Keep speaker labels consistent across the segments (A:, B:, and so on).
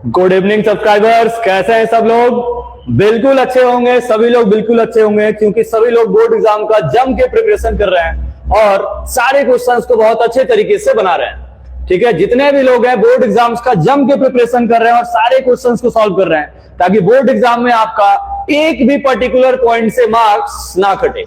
A: Good evening subscribers, कैसे हैं सब लोग? बिल्कुल अच्छे होंगे, सभी लोग बिल्कुल अच्छे होंगे क्योंकि सभी लोग बोर्ड एग्जाम का जम के प्रिपरेशन कर रहे हैं और सारे क्वेश्चंस को बहुत अच्छे तरीके से बना रहे हैं। ठीक है, जितने भी लोग हैं बोर्ड एग्जाम्स का जम के प्रिपरेशन कर रहे हैं और सारे क्वेश्चंस को सॉल्व कर रहे हैं ताकि बोर्ड एग्जाम में आपका एक भी पर्टिकुलर पॉइंट से मार्क्स ना कटे।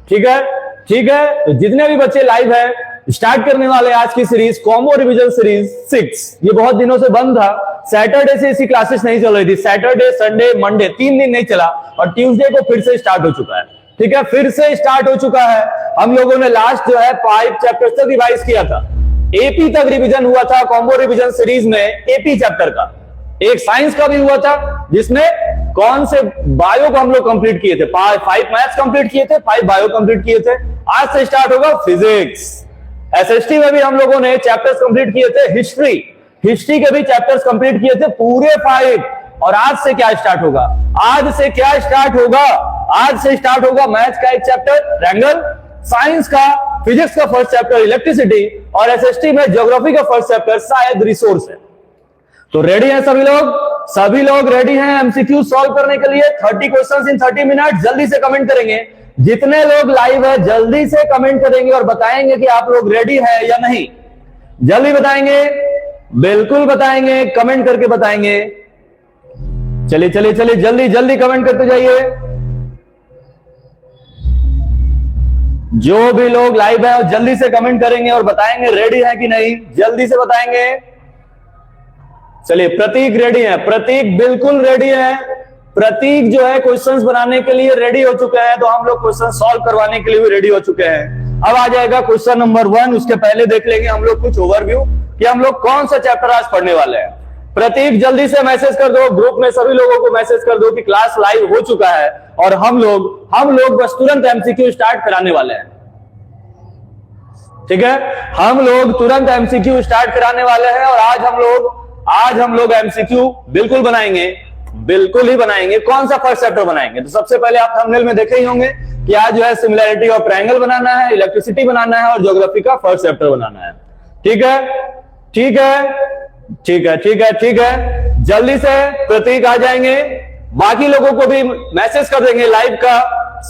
A: ठीक है, ठीक है। तो जितने भी बच्चे लाइव है, स्टार्ट करने वाले आज की सीरीज कॉम्बो रिवीजन सीरीज 6। ये बहुत दिनों से बंद था, सैटरडे से इसकी क्लासेस नहीं चल रही थी। सैटरडे, संडे, मंडे 3 दिन नहीं चला और ट्यूसडे को फिर से स्टार्ट हो चुका है। ठीक है, फिर से स्टार्ट हो चुका है। हम लोगों ने लास्ट जो है 5 चैप्टर्स तक रिवाइज किया था। एपी तक रिवीजन हुआ था कॉम्बो रिवीजन सीरीज में। एपी चैप्टर का एक साइंस का भी हुआ था जिसमें कौन से बायो को हम लोग कंप्लीट किए थे, 5 मैथ्स कंप्लीट किए थे, 5 बायो कंप्लीट किए थे। आज से स्टार्ट होगा फिजिक्स। एसएसटी में भी हम लोगों ने चैप्टर्स कंप्लीट किए थे। हिस्ट्री के भी चैप्टर्स कंप्लीट किए थे पूरे 5। और आज से क्या स्टार्ट होगा? आज से क्या स्टार्ट होगा? आज से स्टार्ट होगा मैथ्स का एक चैप्टर ट्रायंगल, साइंस का, फिजिक्स का फर्स्ट चैप्टर इलेक्ट्रिसिटी और एसएसटी में ज्योग्राफी का फर्स्ट चैप्टर शायद रिसोर्स है। तो रेडी हैं सभी लोग? सभी लोग रेडी हैं एमसीक्यू सॉल्व करने के लिए? 30 क्वेश्चंस इन 30 मिनट। जल्दी से कमेंट करेंगे। जितने लोग लाइव है जल्दी से कमेंट करेंगे और बताएंगे कि आप लोग रेडी है या नहीं। जल्दी बताएंगे, बिल्कुल बताएंगे, कमेंट करके बताएंगे। चलिए चलिए चलिए, जल्दी जल्दी कमेंट करते जाइए। जो भी लोग लाइव है जल्दी से कमेंट करेंगे और बताएंगे रेडी है कि नहीं। जल्दी से बताएंगे। चलिए, प्रतीक रेडी है, प्रतीक बिल्कुल रेडी है। प्रतीक जो है क्वेश्चंस बनाने के लिए रेडी हो चुके हैं, तो हम लोग क्वेश्चन सॉल्व करवाने के लिए भी रेडी हो चुके हैं। अब आ जाएगा क्वेश्चन नंबर 1। उसके पहले देख लेंगे हम लोग कुछ ओवरव्यू कि हम लोग कौन सा चैप्टर आज पढ़ने वाले हैं। प्रतीक जल्दी से मैसेज कर दो, ग्रुप में सभी लोगों को मैसेज कर दो कि क्लास लाइव हो चुका है और हम लोग बस तुरंत एमसीक्यू स्टार्ट कराने वाले हैं। ठीक है, हम लोग तुरंत एमसीक्यू स्टार्ट कराने वाले हैं और आज हम लोग एमसीक्यू बिल्कुल बनाएंगे, बिल्कुल ही बनाएंगे। कौन सा फर्स्ट चैप्टर बनाएंगे? तो सबसे पहले आप थंबनेल में देखे ही होंगे कि आज जो है सिमिलैरिटी ऑफ ट्रायंगल बनाना है, इलेक्ट्रिसिटी बनाना है और ज्योग्राफी का फर्स्ट चैप्टर बनाना है। ठीक है, ठीक है, ठीक है, ठीक है, ठीक है। जल्दी से प्रतीक आ जाएंगे। बाकी लोगों को भी मैसेज कर देंगे, लाइव का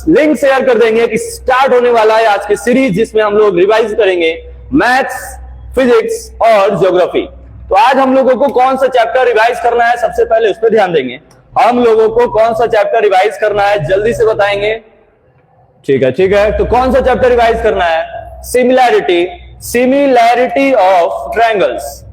A: लिंक शेयर कर देंगे कि स्टार्ट होने वाला है आज की सीरीज जिसमें हम लोग रिवाइज करेंगे मैथ्स, फिजिक्स और ज्योग्राफी। तो आज हम लोगों को कौन सा चैप्टर रिवाइज करना है, सबसे पहले उस पर ध्यान देंगे। हम लोगों को कौन सा चैप्टर रिवाइज करना है जल्दी से बताएंगे। ठीक है, ठीक है। तो कौन सा चैप्टर रिवाइज करना है? Similarity of triangles.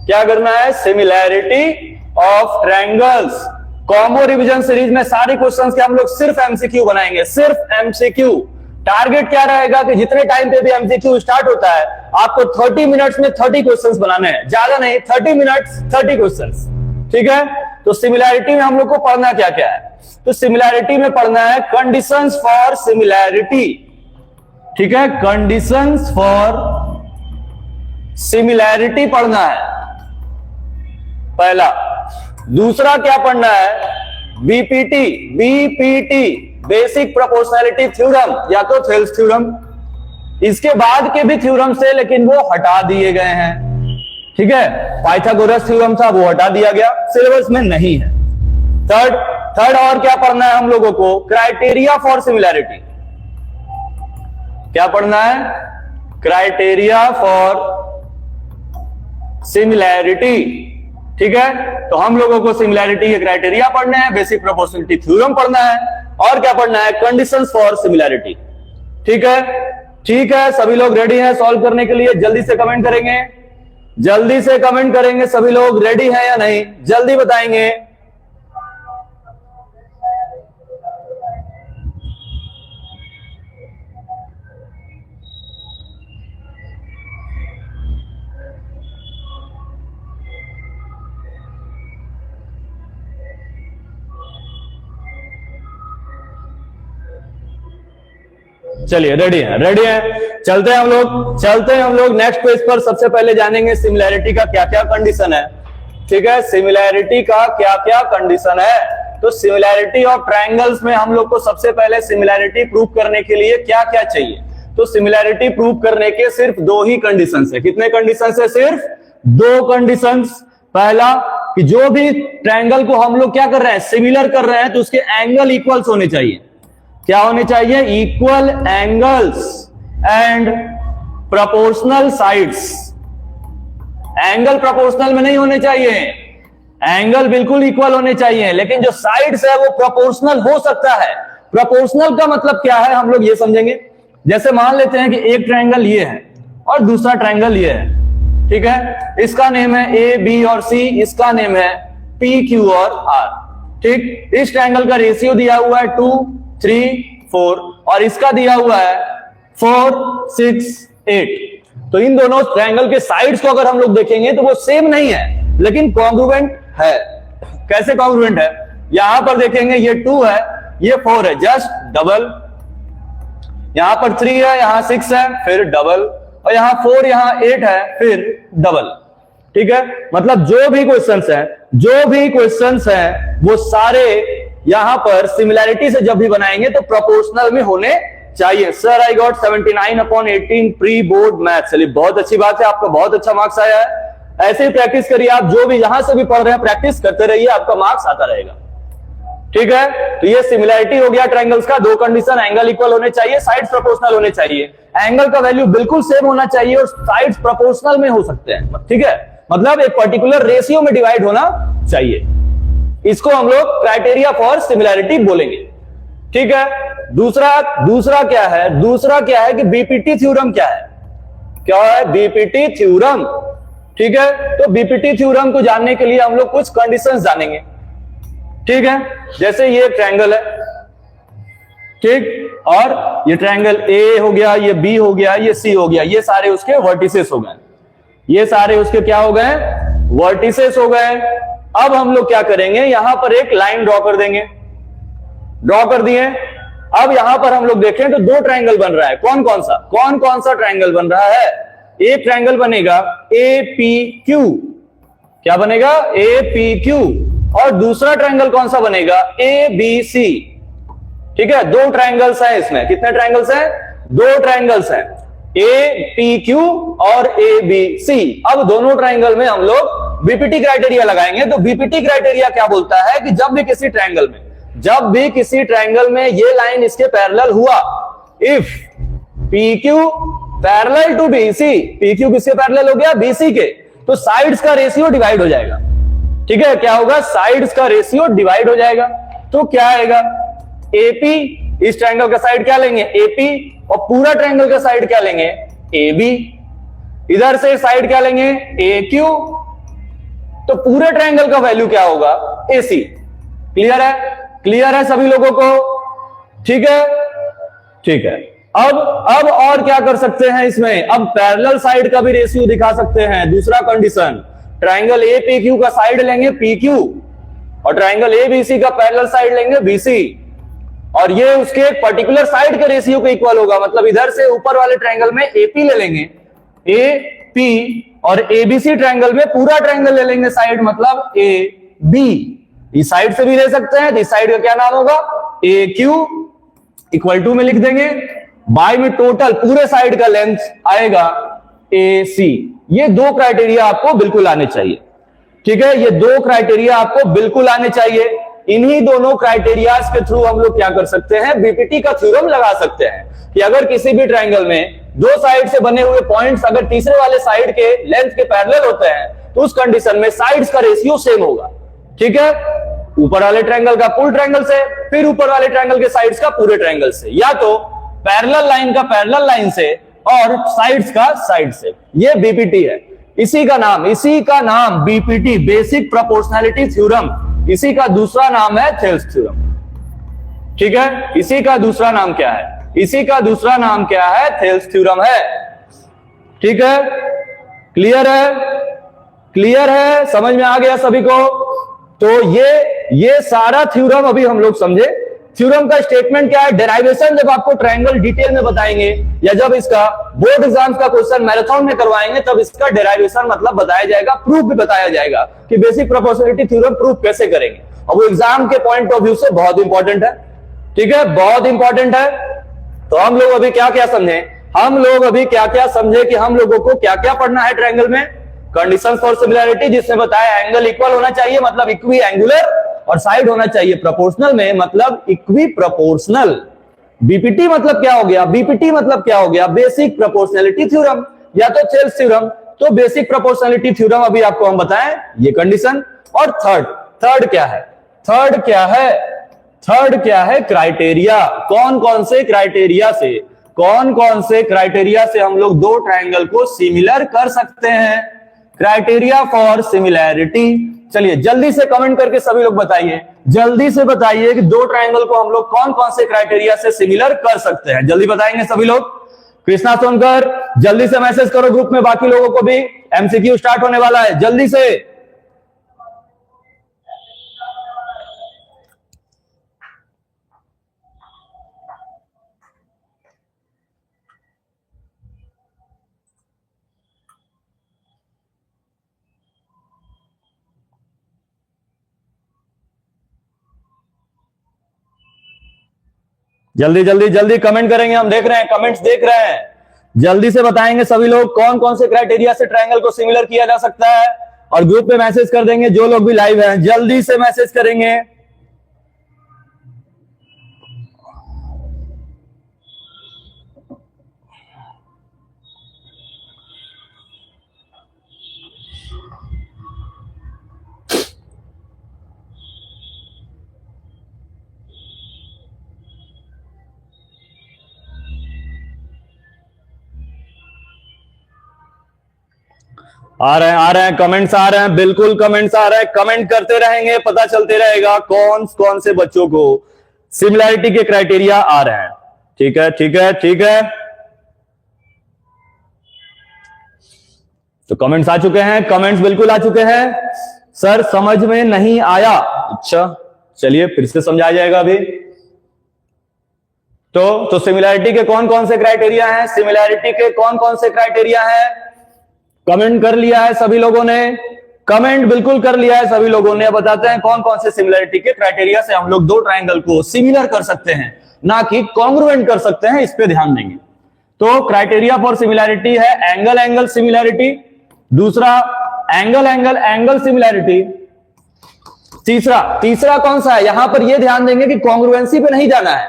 A: क्या करना है? Similarity of triangles. Combo revision series में सारे क्वेश्चंस के हम लोग सिर्फ एमसीक्यू बनाएंगे, सिर्फ एमसीक्यू। टारगेट क्या रहेगा कि जितने टाइम पे भी एमसीक्यू स्टार्ट होता है आपको 30 मिनट्स में 30 क्वेश्चंस बनाने हैं, ज्यादा नहीं, 30 मिनट्स 30 क्वेश्चंस। ठीक है, तो सिमिलैरिटी में हम लोग को पढ़ना क्या क्या है? तो सिमिलैरिटी में पढ़ना है कंडीशंस फॉर सिमिलैरिटी। ठीक है, कंडीशंस फॉर सिमिलैरिटी पढ़ना है पहला। दूसरा क्या पढ़ना है? बीपीटी बेसिक प्रोपोर्शनैलिटी थ्योरम या तो थेल्स थ्योरम। इसके बाद के भी थ्योरम से लेकिन वो हटा दिए गए हैं। ठीक है, पाइथागोरस थ्योरम था वो हटा दिया गया, सिलेबस में नहीं है। थर्ड और क्या पढ़ना है हम लोगों को? Criteria for similarity. क्या पढ़ना है? Criteria for similarity. ठीक है, तो हम लोगों को सिमिलैरिटी के क्राइटेरिया पढ़ने हैं, बेसिक प्रोपोर्शनैलिटी थ्योरम पढ़ना है और क्या पढ़ना है? Conditions for similarity. ठीक है, ठीक है। सभी लोग रेडी हैं सॉल्व करने के लिए? जल्दी से कमेंट करेंगे, जल्दी से कमेंट करेंगे। सभी लोग रेडी हैं या नहीं? जल्दी बताएंगे। चलिए, रेडी है, रेडी है। चलते हैं हम लोग नेक्स्ट पेज पर। सबसे पहले जानेंगे सिमिलैरिटी का क्या क्या कंडीशन है। ठीक है, सिमिलैरिटी का क्या क्या कंडीशन है। तो सिमिलैरिटी ऑफ ट्रायंगल्स में हम लोग को सबसे पहले सिमिलैरिटी प्रूव करने के लिए क्या क्या चाहिए? तो सिमिलैरिटी प्रूव करने के सिर्फ 2 ही कंडीशंस है। कितने कंडीशंस है? सिर्फ 2 कंडीशंस। पहला कि जो भी ट्रायंगल को हम लोग क्या कर रहे हैं, सिमिलर कर रहे हैं, तो उसके एंगल इक्वल्स होने चाहिए। क्या होने चाहिए? Equal angles and proportional sides. Angle proportional में नहीं होने चाहिए, एंगल बिल्कुल इक्वल होने चाहिए, लेकिन जो साइड्स है वो प्रोपोर्शनल हो सकता है। प्रोपोर्शनल का मतलब क्या है हम लोग ये समझेंगे। जैसे मान लेते हैं कि एक ट्रायंगल ये है और दूसरा ट्रायंगल ये है, ठीक है, इसका नेम है ए बी और सी, इसका नेम है पी क्यू और आर। ठीक, इस ट्रायंगल का रेशियो दिया हुआ है 2 3 4 और इसका दिया हुआ है 4 6 8। तो इन दोनों ट्रायंगल के साइड्स को अगर हम लोग देखेंगे तो वो सेम नहीं है, लेकिन कॉन्ग्रुएंट है। कैसे कॉन्ग्रुएंट है? यहां पर देखेंगे ये 2 है, ये 4 है, जस्ट डबल। यहां पर 3 है, यहां 6 है, फिर डबल, और यहां 4, यहां 8 है, फिर डबल। ठीक है, मतलब जो भी क्वेश्चंस हैं वो सारे यहां पर सिमिलैरिटी से जब भी बनाएंगे तो प्रोपोर्शनल में होने चाहिए। Sir I got 79/18 pre board math. चलिए, बहुत अच्छी बात है, आपका बहुत अच्छा मार्क्स आया है। ऐसे ही प्रैक्टिस करिए, आप जो भी यहां से भी पढ़ रहे हैं प्रैक्टिस करते रहिए, आपका मार्क्स आता रहेगा। ठीक है, तो ये सिमिलैरिटी हो गया ट्रायंगल्स का। दो कंडीशन, एंगल इक्वल होने चाहिए, साइड्स प्रोपोर्शनल होने चाहिए, एंगल का वैल्यू बिल्कुल सेम होना चाहिए और साइड्स प्रोपोर्शनल में हो सकते हैं। ठीक है, मतलब एक पर्टिकुलर रेशियो में डिवाइड होना चाहिए। इसको हम लोग क्राइटेरिया फॉर सिमिलैरिटी बोलेंगे। ठीक है, दूसरा क्या है? दूसरा क्या है कि बीपीटी थ्योरम क्या है? क्या है बीपीटी थ्योरम? ठीक है, तो बीपीटी थ्योरम को जानने के लिए हम लोग कुछ कंडीशंस जानेंगे। ठीक है, जैसे ये ट्रायंगल है, ठीक, और ये ट्रायंगल ए हो गया, ये बी हो गया, ये सी हो गया, ये सारे उसके वर्टिसेस हो गए, ये सारे उसके क्या हो गए? वर्टिसेस हो गए। अब हम लोग क्या करेंगे, यहां पर एक लाइन ड्रॉ कर देंगे। ड्रॉ कर दिए। अब यहां पर हम लोग देखें तो दो ट्रायंगल बन रहा है। कौन कौन सा ट्रायंगल बन रहा है? एक ट्रायंगल बनेगा ए पी क्यू। क्या बनेगा? A P Q. और दूसरा ट्रायंगल कौन सा बनेगा? A B C. ठीक है, दो ट्रायंगल्स हैं इसमें। कितने ट्रायंगल्स हैं? दो ट्रायंगल्स हैं, ए पी क्यू और ए बी सी। अब दोनों ट्रायंगल में हम लोग बीपीटी क्राइटेरिया लगाएंगे। तो बीपीटी क्राइटेरिया क्या बोलता है कि जब भी किसी ट्रायंगल में ये लाइन इसके पैरेलल हुआ, if P Q parallel to B C, P Q किसके पैरेलल हो गया? बी सी के, तो साइड्स का रेशियो डिवाइड हो जाएगा। ठीक है, क्या होगा? साइड्स का रेशियो डिवाइड हो जाएगा। तो क्या आएगा? एपी, इस ट्रायंगल का साइड क्या लेंगे? एपी, और पूरा ट्रायंगल का साइड क्या लेंगे? एबी। इधर से साइड क्या लेंगे? ए क्यू। तो पूरे ट्रायंगल का वैल्यू क्या होगा? एसी। क्लियर है? क्लियर है सभी लोगों को? ठीक है, ठीक है। अब और क्या कर सकते हैं इसमें? अब पैरेलल साइड का भी रेशियो दिखा सकते हैं। दूसरा condition, triangle A P Q का साइड लेंगे पी क्यू और ट्रायंगल ए बी सी का पैरेलल साइड लेंगे बी सी, और ये उसके एक पर्टिकुलर साइड के रेशियो के इक्वल होगा। मतलब इधर से ऊपर वाले ट्रायंगल में एपी ले लेंगे, ए पी, और एबीसी ट्रायंगल में पूरा ट्रायंगल ले लेंगे साइड, मतलब ए बी। इस साइड से भी ले सकते हैं, तो इस साइड का क्या नाम होगा? ए क्यू इक्वल टू में लिख देंगे, बाय में टोटल पूरे साइड का लेंथ आएगा ए सी। ये दो क्राइटेरिया आपको बिल्कुल आने चाहिए। ठीक है, ये दो क्राइटेरिया आपको बिल्कुल आने चाहिए। इन्हीं दोनों क्राइटेरियाज के थ्रू हम लोग क्या कर सकते हैं? बीपीटी का थ्योरम लगा सकते हैं कि अगर किसी भी ट्रायंगल में दो साइड से बने हुए पॉइंट्स अगर तीसरे वाले साइड के लेंथ के पैरेलल होते हैं तो उस कंडीशन में साइड्स का रेशियो सेम होगा। ठीक है, ऊपर वाले ट्रायंगल का पूरे ट्रायंगल से, फिर ऊपर वाले ट्रायंगल के साइड्स का पूरे ट्रायंगल से, या तो पैरेलल लाइन का पैरेलल लाइन से और साइड्स का साइड से। ये बीपीटी है। इसी का नाम बीपीटी, बेसिक प्रोपोर्शनैलिटी थ्योरम। इसी का दूसरा नाम है थेल्स थ्योरम। ठीक है, इसी का दूसरा नाम क्या है? इसी का दूसरा नाम क्या है? थेल्स थ्योरम है। ठीक है, क्लियर है? क्लियर है? समझ में आ गया सभी को? तो ये सारा थ्योरम अभी हम लोग समझे। थ्योरम का स्टेटमेंट क्या है? डेराइवेशन जब आपको ट्रायंगल डिटेल में बताएंगे या जब इसका बोर्ड एग्जाम्स का क्वेश्चन मैराथन में करवाएंगे तब इसका डेराइवेशन मतलब बताया जाएगा, प्रूफ भी बताया जाएगा कि बेसिक प्रोपोर्शनैलिटी थ्योरम प्रूफ कैसे करेंगे। और वो एग्जाम के पॉइंट ऑफ व्यू से बहुत इंपॉर्टेंट है। ठीक है, बहुत इंपॉर्टेंट है। तो हम लोग अभी क्या क्या समझे? कि हम लोगों को क्या क्या पढ़ना है ट्रायंगल में? कंडीशन फॉर सिमिलैरिटी जिसमें बताया एंगल इक्वल होना चाहिए मतलब इक्वी एंगुलर, और साइड होना चाहिए प्रोपोर्शनल में मतलब इक्वी प्रोपोर्शनल। बीपीटी मतलब क्या हो गया? बीपीटी मतलब क्या हो गया? बेसिक प्रोपोर्शनैलिटी थ्योरम या तो चेल्स थ्योरम। तो बेसिक प्रोपोर्शनैलिटी थ्योरम अभी आपको हम बताएं, ये कंडीशन। और थर्ड क्या है? थर्ड क्या है? क्राइटेरिया। कौन कौन से क्राइटेरिया से हम लोग दो ट्रायंगल को सिमिलर कर सकते हैं? Criteria for similarity. चलिए जल्दी से कमेंट करके सभी लोग बताइए, जल्दी से बताइए कि दो ट्रायंगल को हम लोग कौन कौन से क्राइटेरिया से सिमिलर कर सकते हैं। जल्दी बताएंगे सभी लोग। कृष्णा सोनकर जल्दी से मैसेज करो ग्रुप में, बाकी लोगों को भी। एमसीक्यू स्टार्ट होने वाला है, जल्दी से। जल्दी जल्दी जल्दी कमेंट करेंगे, हम देख रहे हैं, कमेंट्स देख रहे हैं। जल्दी से बताएंगे सभी लोग कौन कौन से क्राइटेरिया से ट्रायंगल को सिमिलर किया जा सकता है, और ग्रुप पे मैसेज कर देंगे। जो लोग भी लाइव हैं जल्दी से मैसेज करेंगे। आ रहे हैं कमेंट्स आ रहे हैं, बिल्कुल कमेंट्स आ रहे हैं। कमेंट करते रहेंगे, पता चलते रहेगा कौन कौन से बच्चों को सिमिलैरिटी के क्राइटेरिया आ रहे हैं। ठीक है ठीक है ठीक है, तो कमेंट्स आ चुके हैं, कमेंट्स बिल्कुल आ चुके हैं। सर समझ में नहीं आया? अच्छा चलिए फिर से समझाया जाएगा अभी। तो सिमिलैरिटी के कौन कौन से क्राइटेरिया हैं? सिमिलैरिटी के कौन कौन से क्राइटेरिया हैं? कमेंट कर लिया है सभी लोगों ने, कमेंट बिल्कुल कर लिया है सभी लोगों ने। बताते हैं कौन कौन से सिमिलैरिटी के क्राइटेरिया से हम लोग दो ट्रायंगल को सिमिलर कर सकते हैं, ना कि कॉन्ग्रुएंट कर सकते हैं, इस पे ध्यान देंगे। तो क्राइटेरिया फॉर सिमिलैरिटी है एंगल एंगल सिमिलैरिटी, दूसरा एंगल एंगल एंगल सिमिलैरिटी, तीसरा कौन सा है? यहां पर यह ध्यान देंगे कि कॉन्ग्रुएंसी पे नहीं जाना है,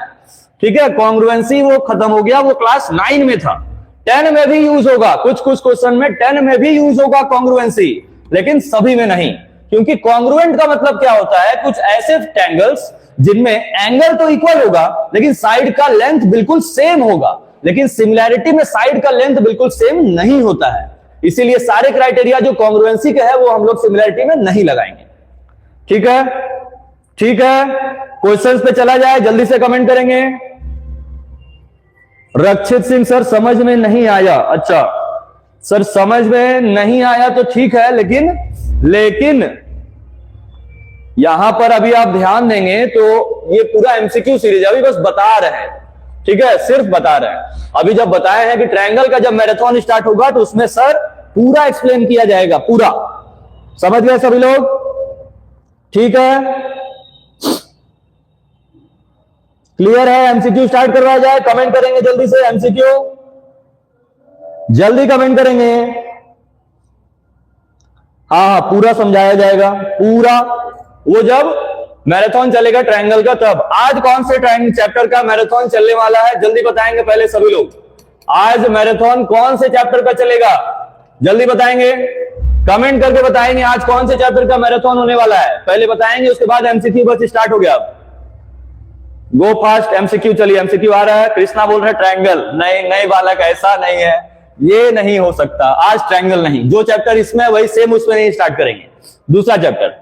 A: ठीक है। कॉन्ग्रुएंसी वो खत्म हो गया, वो क्लास 9 में था। 10 में भी यूज होगा, कुछ क्वेश्चन में 10 में भी यूज होगा कॉन्ग्रुएंसी, लेकिन सभी में नहीं। क्योंकि कॉन्ग्रुएंट का मतलब क्या होता है? कुछ ऐसे ट्रायंगल्स जिनमें एंगल तो इक्वल होगा लेकिन साइड का लेंथ बिल्कुल सेम होगा। लेकिन सिमिलैरिटी में साइड का लेंथ बिल्कुल सेम नहीं होता है, इसीलिए सारे क्राइटेरिया जो कॉन्ग्रुएंसी के है वो हम लोग सिमिलैरिटी में नहीं लगाएंगे। ठीक है ठीक है, क्वेश्चंस पे चला जाए, जल्दी से कमेंट करेंगे। रक्षित सिंह सर समझ में नहीं आया? अच्छा सर समझ में नहीं आया तो ठीक है, लेकिन यहां पर अभी आप ध्यान देंगे तो ये पूरा एमसीक्यू सीरीज अभी बस बता रहे हैं, ठीक है, सिर्फ बता रहे हैं। अभी जब बताए हैं कि ट्रायंगल का जब मैराथन स्टार्ट होगा तो उसमें सर पूरा एक्सप्लेन किया जाएगा, पूरा। समझ गए सभी लोग? ठीक है, क्लियर है? एमसीक्यू स्टार्ट करवाया जाए, कमेंट करेंगे जल्दी से। एमसीक्यू जल्दी कमेंट करेंगे। हाँ पूरा समझाया जाएगा, पूरा। वो जब मैराथन चलेगा ट्रायंगल का तब। आज कौन से ट्रायंगल चैप्टर का मैराथन चलने वाला है जल्दी बताएंगे पहले सभी लोग। आज मैराथन कौन से चैप्टर का चलेगा जल्दी बताएंगे, कमेंट करके बताएंगे आज कौन से चैप्टर का मैराथन होने वाला है, पहले बताएंगे, उसके बाद एमसीक्यू बस स्टार्ट हो गया। गो फास्ट एमसीक्यू। चलिए एमसीक्यू आ रहा है। कृष्णा बोल रहा है ट्रायंगल। नहीं बालक, ऐसा नहीं है, ये नहीं हो सकता। आज ट्रायंगल नहीं, जो चैप्टर इसमें वही सेम उसमें नहीं स्टार्ट करेंगे। दूसरा चैप्टर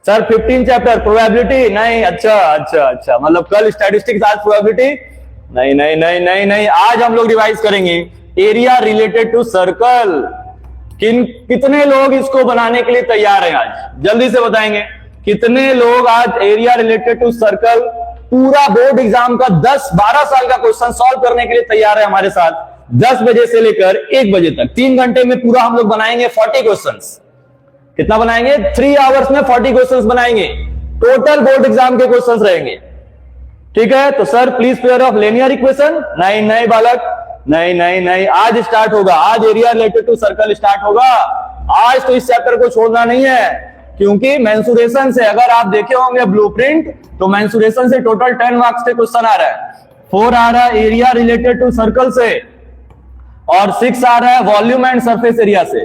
A: सर 15 चैप्टर प्रोबेबिलिटी नहीं। अच्छा मतलब कल स्टैटिस्टिक्स, आज प्रोबेबिलिटी नहीं। आज हम लोग रिवाइज करेंगे एरिया रिलेटेड टू सर्कल। कितने लोग इसको बनाने के लिए तैयार हैं? आज जल्दी से बताएंगे कितने लोग आज एरिया रिलेटेड टू सर्कल पूरा बोर्ड एग्जाम का 10-12 साल का क्वेश्चन सॉल्व करने के लिए तैयार है हमारे साथ। 10 बजे से लेकर 1 बजे तक 3 घंटे में पूरा हम लोग बनाएंगे 40 क्वेश्चंस। कितना बनाएंगे? 3 आवर्स में 40 क्वेश्चंस बनाएंगे। टोटल बोर्ड एग्जाम के क्वेश्चंस रहेंगे, ठीक है। तो sir please pair of linear equation नहीं बालक, नहीं। आज स्टार्ट होगा, आज area related to circle start होगा। आज तो इस चैप्टर को छोड़ना नहीं है, क्योंकि मेंसुरेशन से अगर आप देखे होंगे ब्लूप्रिंट, तो मेंसुरेशन से टोटल 10 मार्क्स के क्वेश्चन आ रहा है। 4 आ रहा है एरिया रिलेटेड टू सर्कल से, और 6 आ रहा है वॉल्यूम एंड सरफेस एरिया से।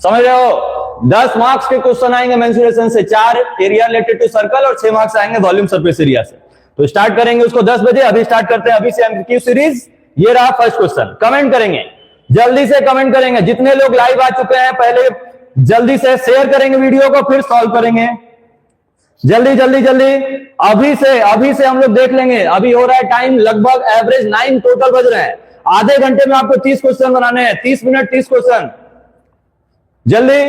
A: समझ रहे हो? 10 मार्क्स के क्वेश्चन आएंगे मेंसुरेशन से, 4 एरिया रिलेटेड टू सर्कल और 6 मार्क्स आएंगे वॉल्यूम सरफेस एरिया से। तो स्टार्ट करेंगे उसको 10 बजे। अभी स्टार्ट करते हैं, अभी से एमसीक्यू सीरीज। ये रहा फर्स्ट क्वेश्चन। कमेंट करेंगे, जल्दी से कमेंट करेंगे। जितने लोग लाइव आ चुके हैं पहले जल्दी से शेयर करेंगे वीडियो को, फिर सॉल्व करेंगे। जल्दी जल्दी जल्दी, अभी से हम लोग देख लेंगे। अभी हो रहा है टाइम लगभग एवरेज 9 टोटल बज रहे हैं। आधे घंटे में आपको 30 क्वेश्चन बनाने हैं, 30 मिनट 30 क्वेश्चन। जल्दी।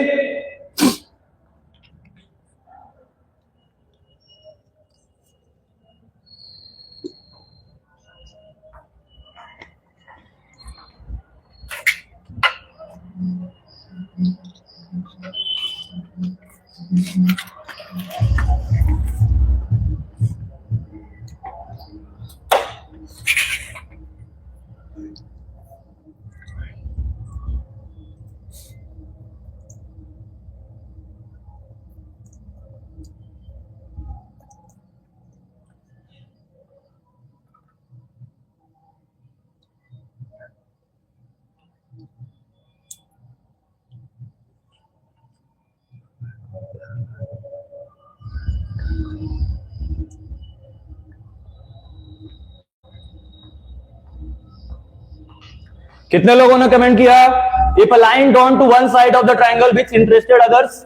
A: कितने लोगों ने कमेंट किया? If a line drawn to one side of the triangle which interested others.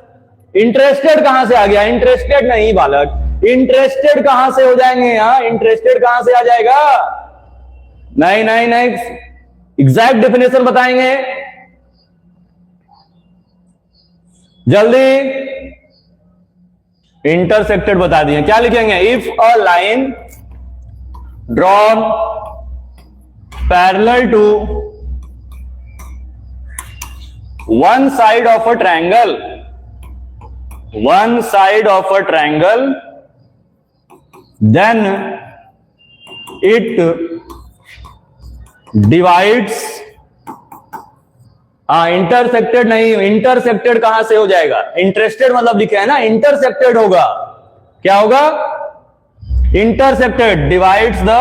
A: Interested कहां से आ गया? इंटरेस्टेड नहीं बालक, इंटरेस्टेड कहां से हो जाएंगे? यहां इंटरेस्टेड कहां से आ जाएगा? नहीं नहीं नहीं, एग्जैक्ट डेफिनेशन बताएंगे जल्दी। इंटरसेक्टेड बता दिए, क्या लिखेंगे? If a line drawn parallel to one side of a triangle, then it divides। Intersected नहीं, इंटरसेक्टेड कहां से हो जाएगा? इंटरेस्टेड मतलब लिखा है ना, इंटरसेक्टेड होगा। क्या होगा? Intersected divides the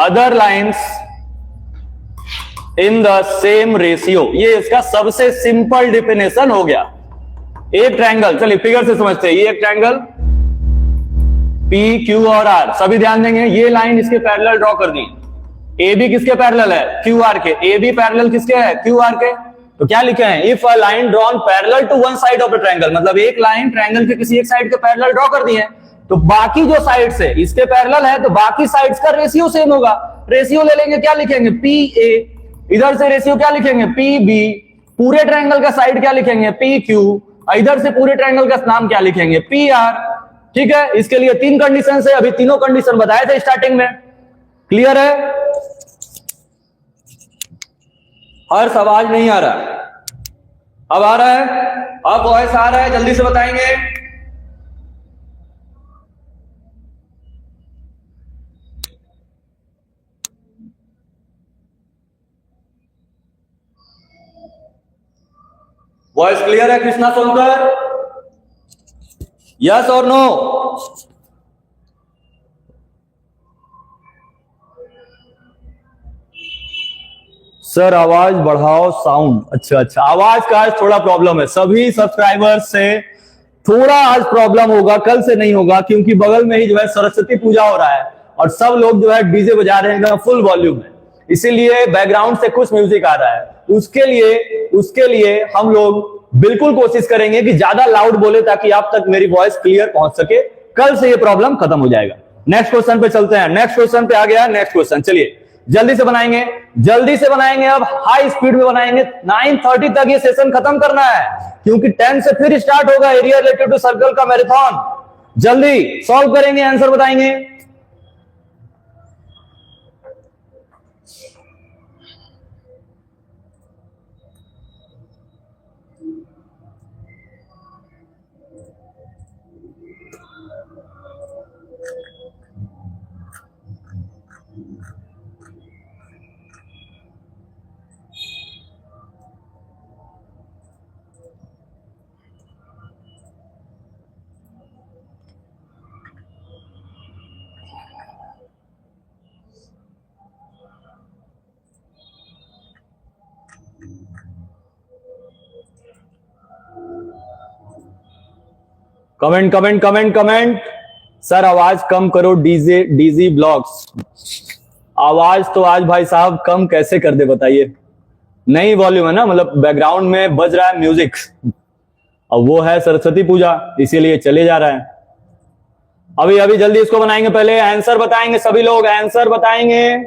A: other lines in the same ratio. ये इसका सबसे सिंपल डिफिनेशन हो गया। एक ट्रायंगल, चलिए फिगर से समझते हैं। ये एक ट्रायंगल पी क्यू और आर, सभी ध्यान देंगे। ये लाइन इसके पैरेलल ड्रॉ कर दी। ए बी किसके पैरेलल है? क्यू आर के। ए बी पैरेलल किसके है? क्यू आर के। तो क्या लिखे हैं? If a line drawn parallel to one side of the triangle, मतलब एक लाइन ट्रायंगल के किसी एक साइड के पैरेलल ड्रॉ कर दी है, तो बाकी जो साइड्स है इसके पैरेलल है, तो बाकी साइड्स का रेशियो सेम होगा। रेशियो ले लेंगे, क्या लिखेंगे? P A. इधर से रेशियो क्या लिखेंगे? P B. पूरे ट्रायंगल का साइड क्या लिखेंगे? P Q. इधर से पूरे ट्रायंगल का नाम क्या लिखेंगे? P R. ठीक है, इसके लिए 3 कंडीशन है। अभी तीनों कंडीशन बताए थे स्टार्टिंग में। क्लियर है? हर्ष आवाज नहीं आ रहा, अब आ रहा है? अब वॉइस आ रहा है? जल्दी से बताएंगे। वॉइस क्लियर है कृष्णा सोनकर? यस और नो? सर आवाज बढ़ाओ साउंड। अच्छा, आवाज का आज थोड़ा प्रॉब्लम है। सभी सब्सक्राइबर्स से थोड़ा आज प्रॉब्लम होगा, कल से नहीं होगा, क्योंकि बगल में ही जो है सरस्वती पूजा हो रहा है और सब लोग जो है डीजे बजा रहे हैं फुल वॉल्यूम में, इसीलिए बैकग्राउंड से कुछ म्यूजिक आ रहा है। उसके लिए हम लोग बिल्कुल कोशिश करेंगे कि ज्यादा लाउड बोले, ताकि आप तक मेरी वॉइस क्लियर पहुंच सके। कल से ये प्रॉब्लम खत्म हो जाएगा। नेक्स्ट क्वेश्चन पे चलते हैं। नेक्स्ट क्वेश्चन पे आ गया। नेक्स्ट क्वेश्चन चलिए जल्दी से बनाएंगे। अब हाई स्पीड में बनाएंगे। 9:30 तक ये सेशन खत्म करना है, क्योंकि 10 से फिर स्टार्ट होगा एरिया रिलेटेड टू सर्कल का मैराथन। जल्दी सॉल्व करेंगे, आंसर बताएंगे। Comment comment comment comment. Sir आवाज कम करो, डीजे डीजी ब्लॉग्स। आवाज तो आज भाई साहब कम कैसे कर दे बताइए। नई वॉल्यूम है ना, मतलब बैकग्राउंड में बज रहा है म्यूजिक। अब वो है सरस्वती पूजा, इसीलिए चले जा रहा है। अभी अभी जल्दी इसको बनाएंगे, पहले आंसर बताएंगे सभी लोग, आंसर बताएंगे।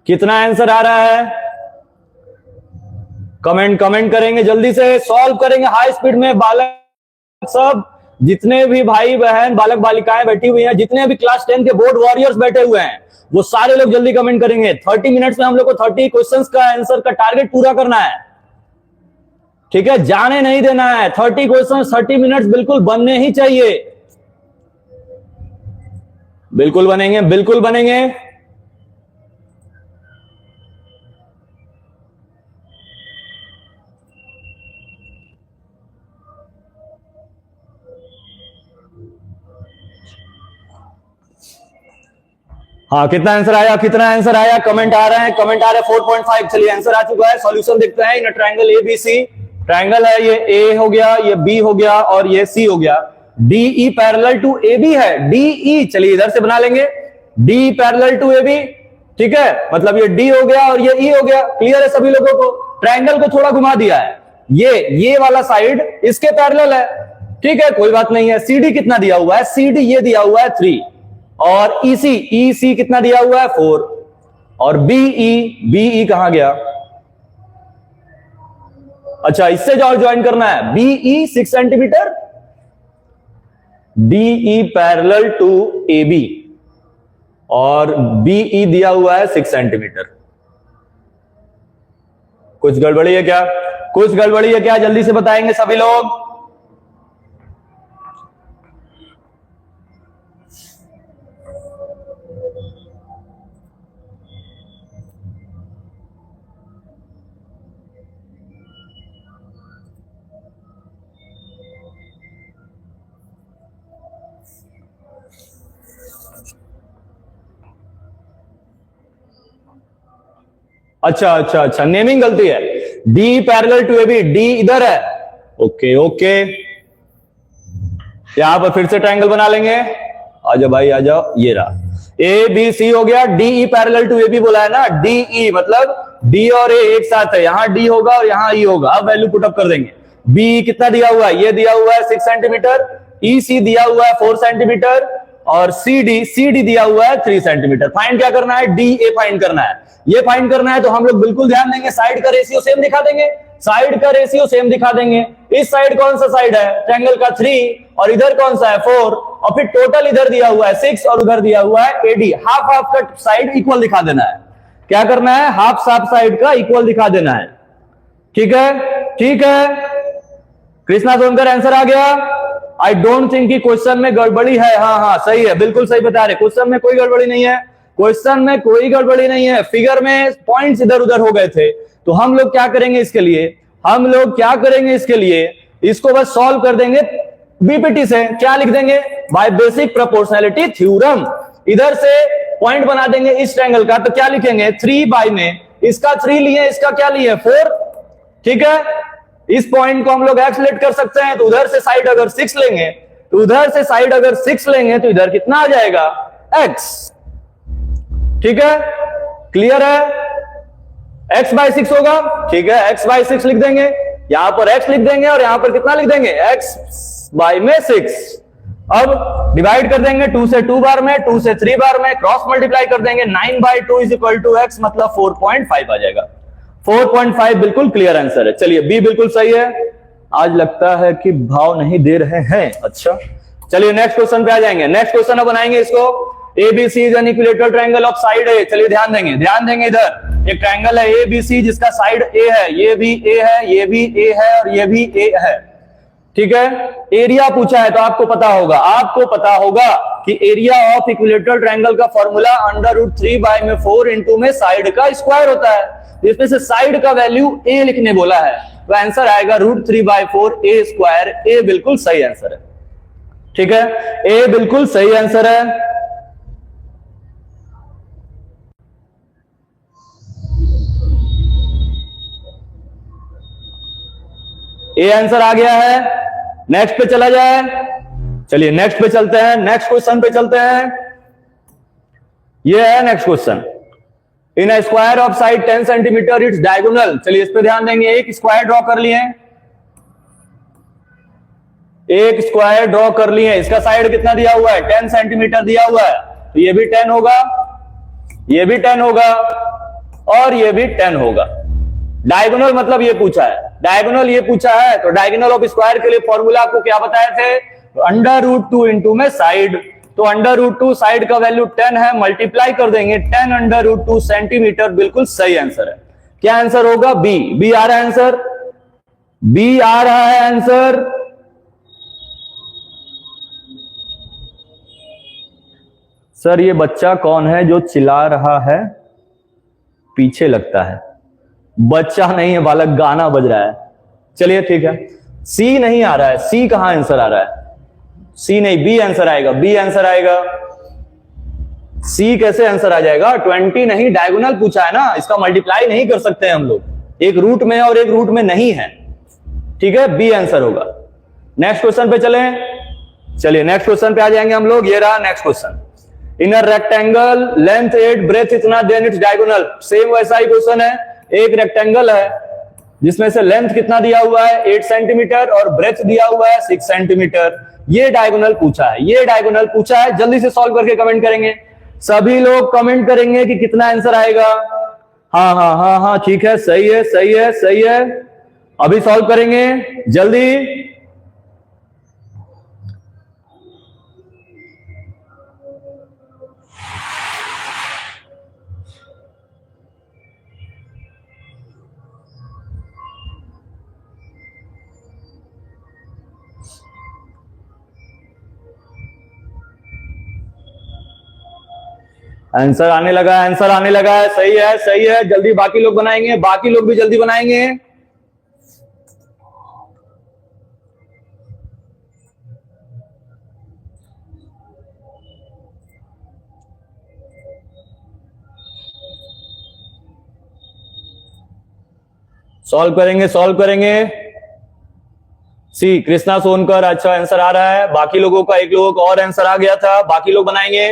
A: कितना आंसर आ रहा है? कमेंट कमेंट करेंगे, जल्दी से सॉल्व करेंगे हाई स्पीड में। बालक सब, जितने भी भाई बहन बालक बालिकाएं बैठी हुई हैं, जितने भी क्लास 10 के बोर्ड वॉरियर्स बैठे हुए हैं, वो सारे लोग जल्दी कमेंट करेंगे। 30 मिनट्स में हम लोग को 30 क्वेश्चंस का आंसर का टारगेट पूरा करना है, ठीक है? जाने नहीं देना है। 30 क्वेश्चन 30 मिनट्स बिल्कुल बनने ही चाहिए। बिल्कुल बनेंगे, बिल्कुल बनेंगे। हाँ, कितना आंसर आया, कितना आंसर आया? कमेंट आ रहे हैं, कमेंट आ रहे हैं 4.5। चलिए आंसर आ चुका है। सॉल्यूशन देखते हैं। इन ट्रायंगल एबीसी, ट्रायंगल है ये, ए हो गया, ये बी हो गया और ये सी हो गया। डीई पैरेलल टू एबी है, डीई। चलिए इधर से बना लेंगे, डी पैरेलल टू एबी, ठीक है? मतलब ये डी हो गया और ये ई हो गया। क्लियर है सभी लोगों को? ट्रायंगल को थोड़ा घुमा दिया है, ये वाला साइड इसके पैरेलल है, ठीक है? कोई बात नहीं है। सीडी कितना दिया हुआ है? सीडी ये दिया हुआ है 3, और ईसी कितना दिया हुआ है? 4। और बीई कहां गया? अच्छा, इससे जो ज्वाइन करना है, BE 6 centimetre, DE parallel to AB, और बीई दिया हुआ है 6 सेंटीमीटर। कुछ गड़बड़ी है क्या? कुछ गड़बड़ी है क्या? जल्दी से बताएंगे सभी लोग। अच्छा अच्छा अच्छा, नेमिंग गलती है। D parallel to AB, D इधर है। ओके ओके, यहां पर फिर से ट्रायंगल बना लेंगे। आ जाओ भाई, आ जाओ। ये रहा, ए बी सी हो गया। डीई पैरेलल टू एबी बोला है ना, डीई मतलब डी और ए एक साथ है। यहां डी होगा और यहां ई होगा। अब वैल्यू पुटअप कर देंगे। बी कितना दिया हुआ है? ये दिया हुआ है 6 सेंटीमीटर। ई सी दिया हुआ है 4 सेंटीमीटर, और सीडी दिया हुआ है 3 सेंटीमीटर। फाइंड क्या करना है? डी ए फाइंड करना है। ये फाइंड करना है तो हम लोग बिल्कुल ध्यान देंगे, साइड का रेशियो सेम दिखा देंगे। साइड का रेशियो सेम दिखा देंगे। इस साइड कौन सा साइड है? ट्रायंगल का 3, और इधर कौन सा है? 4, और फिर टोटल इधर दिया हुआ है 6 और उधर दिया हुआ है एडी। हाफ हाफ का साइड इक्वल दिखा देना है। क्या करना है? हाफ साइड का इक्वल दिखा देना है, ठीक है? ठीक है, कृष्णा सोनकर आंसर आ गया। आई डोंट थिंक कि क्वेश्चन में गड़बड़ी है। हाँ हाँ, सही है, बिल्कुल सही बता रहे। क्वेश्चन में कोई गड़बड़ी नहीं है, क्वेश्चन में कोई गड़बड़ी नहीं है। फिगर में पॉइंट्स इधर उधर हो गए थे, तो हम लोग क्या करेंगे इसके लिए? हम लोग क्या करेंगे इसके लिए? इसको बस सॉल्व कर देंगे बीपीटी से। क्या लिख देंगे? By basic proportionality theorem. इधर से पॉइंट बना देंगे इस ट्रायंगल का, तो क्या लिखेंगे? 3 बाय में इसका 3 लिए, इसका क्या लिए? 4, ठीक है? इस पॉइंट को हम लोग एक्स लेट कर सकते हैं, तो उधर से साइड अगर 6 लेंगे, तो उधर से साइड अगर 6 लेंगे तो इधर कितना आ जाएगा? x, ठीक है? क्लियर है? x बाय 6 होगा, ठीक है? x बाय 6 लिख देंगे, यहां पर x लिख देंगे, और यहां पर कितना लिख देंगे? x बाय में 6। अब डिवाइड कर देंगे 2 से 2 बार में, 2 से 3 बार में, क्रॉस मल्टीप्लाई कर देंगे। 9 by 2 is equal to x, मतलब 4.5 आ जाएगा। 4.5 बिल्कुल क्लियर आंसर है। चलिए बी बिल्कुल सही है। आज लगता है कि भाव नहीं दे रहे हैं। अच्छा, चलिए नेक्स्ट क्वेश्चन पे आ जाएंगे। नेक्स्ट क्वेश्चन अब बनाएंगे इसको। ABC is an equilateral triangle of side a. चलिए ध्यान देंगे, ध्यान देंगे। इधर एक ट्रायंगल है एबीसी जिसका साइड ए है, ये भी ए है, ये भी ए है, और ये भी ए है, ठीक है? एरिया पूछा है तो आपको पता होगा, आपको पता होगा कि एरिया ऑफ इक्विलेटरल ट्रायंगल का फॉर्मूला √3 बाय में 4 इंटू में साइड का स्क्वायर होता है। इसमें से साइड का वैल्यू ए लिखने बोला है, तो आंसर आएगा √3 बाय 4 ए स्क्वायर। ए बिल्कुल सही आंसर है, ठीक है? ए बिल्कुल सही आंसर है। ए आंसर आ गया है। नेक्स्ट पे चला जाए, चलिए नेक्स्ट पे चलते हैं, नेक्स्ट क्वेश्चन पे चलते हैं। ये है next question. In a square of side 10 centimetre its diagonal. चलिए इस पे ध्यान देंगे। एक स्क्वायर ड्रॉ कर लिए, एक स्क्वायर ड्रॉ कर लिए। इसका साइड कितना दिया हुआ है? 10 सेंटीमीटर दिया हुआ है, तो ये भी 10 होगा, ये भी 10 होगा और ये भी 10 होगा। डायगोनल मतलब ये पूछा है, डायगोनल ये पूछा है, तो डायगोनल ऑफ स्क्वायर के लिए फॉर्मूला आपको क्या बताए थे? √2 इंटू में साइड, तो √2 साइड का वैल्यू 10 है, मल्टीप्लाई कर देंगे 10 √2 सेंटीमीटर। बिल्कुल सही आंसर है। क्या आंसर होगा? बी। बी आ रहा है आंसर, बी आ रहा है आंसर। सर ये बच्चा कौन है जो चिल्ला रहा है? पीछे लगता है बच्चा नहीं है बालक, गाना बज रहा है। चलिए ठीक है। सी नहीं आ रहा है, सी कहां आंसर आ रहा है? सी नहीं, बी आंसर आएगा, बी आंसर आएगा। सी कैसे आंसर आ जाएगा? 20 नहीं, डायगोनल पूछा है ना, इसका मल्टीप्लाई नहीं कर सकते हम लोग, एक रूट में और एक रूट में नहीं है। ठीक है, बी आंसर होगा। नेक्स्ट क्वेश्चन पे चलें, चलिए नेक्स्ट क्वेश्चन पे आ जाएंगे हम लोग। ये रहा next question. In a rectangle length 8 breadth इतना देन इट्स डायगोनल। सेम वैसा ही क्वेश्चन है। एक रेक्टेंगल है जिसमें से लेंथ कितना दिया हुआ है? 8 सेंटीमीटर और ब्रेथ दिया हुआ है 6 सेंटीमीटर। ये डायगोनल पूछा है, ये डायगोनल पूछा है। जल्दी से सॉल्व करके कमेंट करेंगे, सभी लोग कमेंट करेंगे कि कितना आंसर आएगा। हाँ हाँ हाँ हाँ ठीक है, सही है सही है सही है। अभी सॉल्व करेंगे जल्दी। आंसर आने लगा है, आंसर आने लगा है। सही है सही है, जल्दी बाकी लोग बनाएंगे, बाकी लोग भी जल्दी बनाएंगे। सॉल्व करेंगे सॉल्व करेंगे। सी कृष्णा सोनकर, अच्छा आंसर आ रहा है। बाकी लोगों का, एक लोगों का और आंसर आ गया था, बाकी लोग बनाएंगे,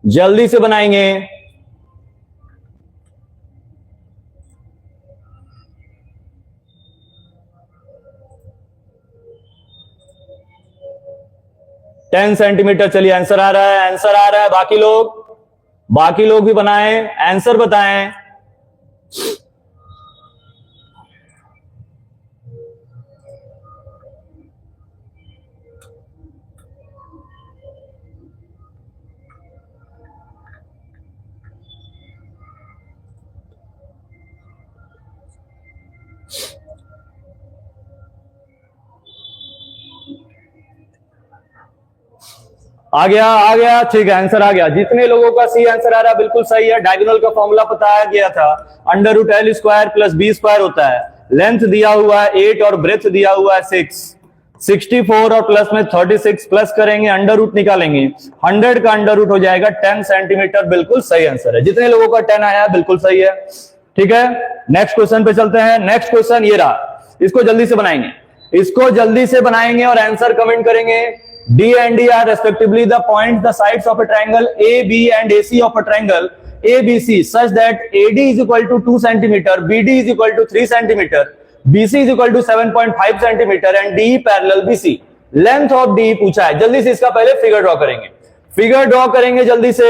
A: जल्दी से बनाएंगे। Ten centimetre. चलिए आंसर आ रहा है, आंसर आ रहा है। बाकी लोग भी बनाएं, आंसर बताएं। आ गया ठीक है, आंसर आ गया। जितने लोगों का सी आंसर आ रहा है बिल्कुल सही है। डायगोनल का फॉर्मूला बताया गया था, √L² + B² होता है। लेंथ दिया हुआ है 8 और ब्रेथ दिया हुआ है 6, 64 और प्लस में 36 प्लस करेंगे, अंडर रूट निकालेंगे, 100 का अंडर रूट हो जाएगा 10 सेंटीमीटर। बिल्कुल सही आंसर है। जितने लोगों का 10 आया बिल्कुल सही है। ठीक है, नेक्स्ट क्वेश्चन पे चलते हैं। नेक्स्ट क्वेश्चन ये रहा, इसको जल्दी से बनाएंगे, इसको जल्दी से बनाएंगे और आंसर कमेंट करेंगे। D and D are respectively the points, the sides of a triangle AB and AC of a triangle ABC such that AD is equal to 2 centimeter, BD is equal to 3 centimeter, BC is equal to 7.5 centimeter and DE parallel BC. Length of DE पूछा है। जल्दी से इसका पहले figure draw करेंगे, figure draw करेंगे जल्दी से।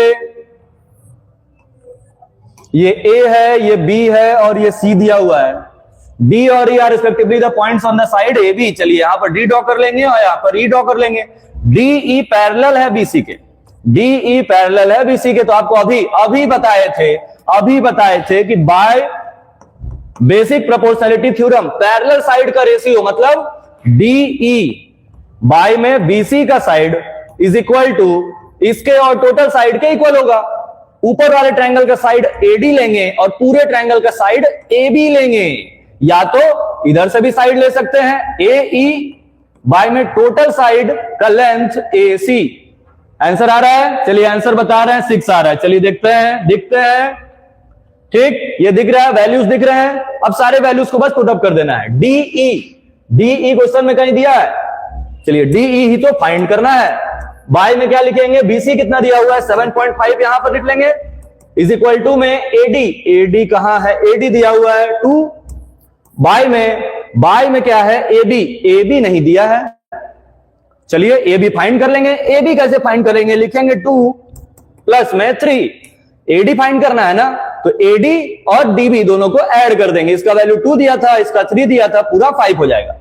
A: ये A है, ये B है और ये C दिया हुआ है। D और E are respectively the points on the side AB। चलिए यहां पर D ड्रॉ कर लेंगे और यहां पर E ड्रॉ कर लेंगे। DE पैरेलल है BC के, DE पैरेलल है BC के। तो आपको अभी बताए थे कि by basic proportionality theorem parallel side का रेशियो मतलब DE बाय में BC का साइड इज इक्वल टू इसके और टोटल साइड के इक्वल होगा। ऊपर वाले ट्रायंगल का साइड AD लेंगे और पूरे ट्रायंगल का साइड AB लेंगे, या तो इधर से भी साइड ले सकते हैं AE बाय में टोटल साइड का लेंथ AC। आंसर आ रहा है, चलिए आंसर बता रहे हैं, 6 आ रहा है। चलिए देखते हैं। ठीक, ये दिख रहा है, वैल्यूज दिख रहे हैं। अब सारे वैल्यूज को बस पुट अप कर देना है। DE डीई क्वेश्चन में कहीं दिया है? चलिए डीई ही तो फाइंड करना है। बाय में क्या लिखेंगे? बीसी कितना दिया हुआ है? 7.5 यहां पर लिख लेंगे, इज इक्वल टू में एडी, एडी कहां है? एडी दिया हुआ है 2। बाय में क्या है? एबी, एबी नहीं दिया है। चलिए एबी फाइंड कर लेंगे। एबी कैसे फाइंड करेंगे? लिखेंगे 2 प्लस में 3, एडी फाइंड करना है ना, तो एडी और डीबी दोनों को ऐड कर देंगे। इसका वैल्यू 2 दिया था, इसका 3 दिया था, पूरा 5 हो जाएगा।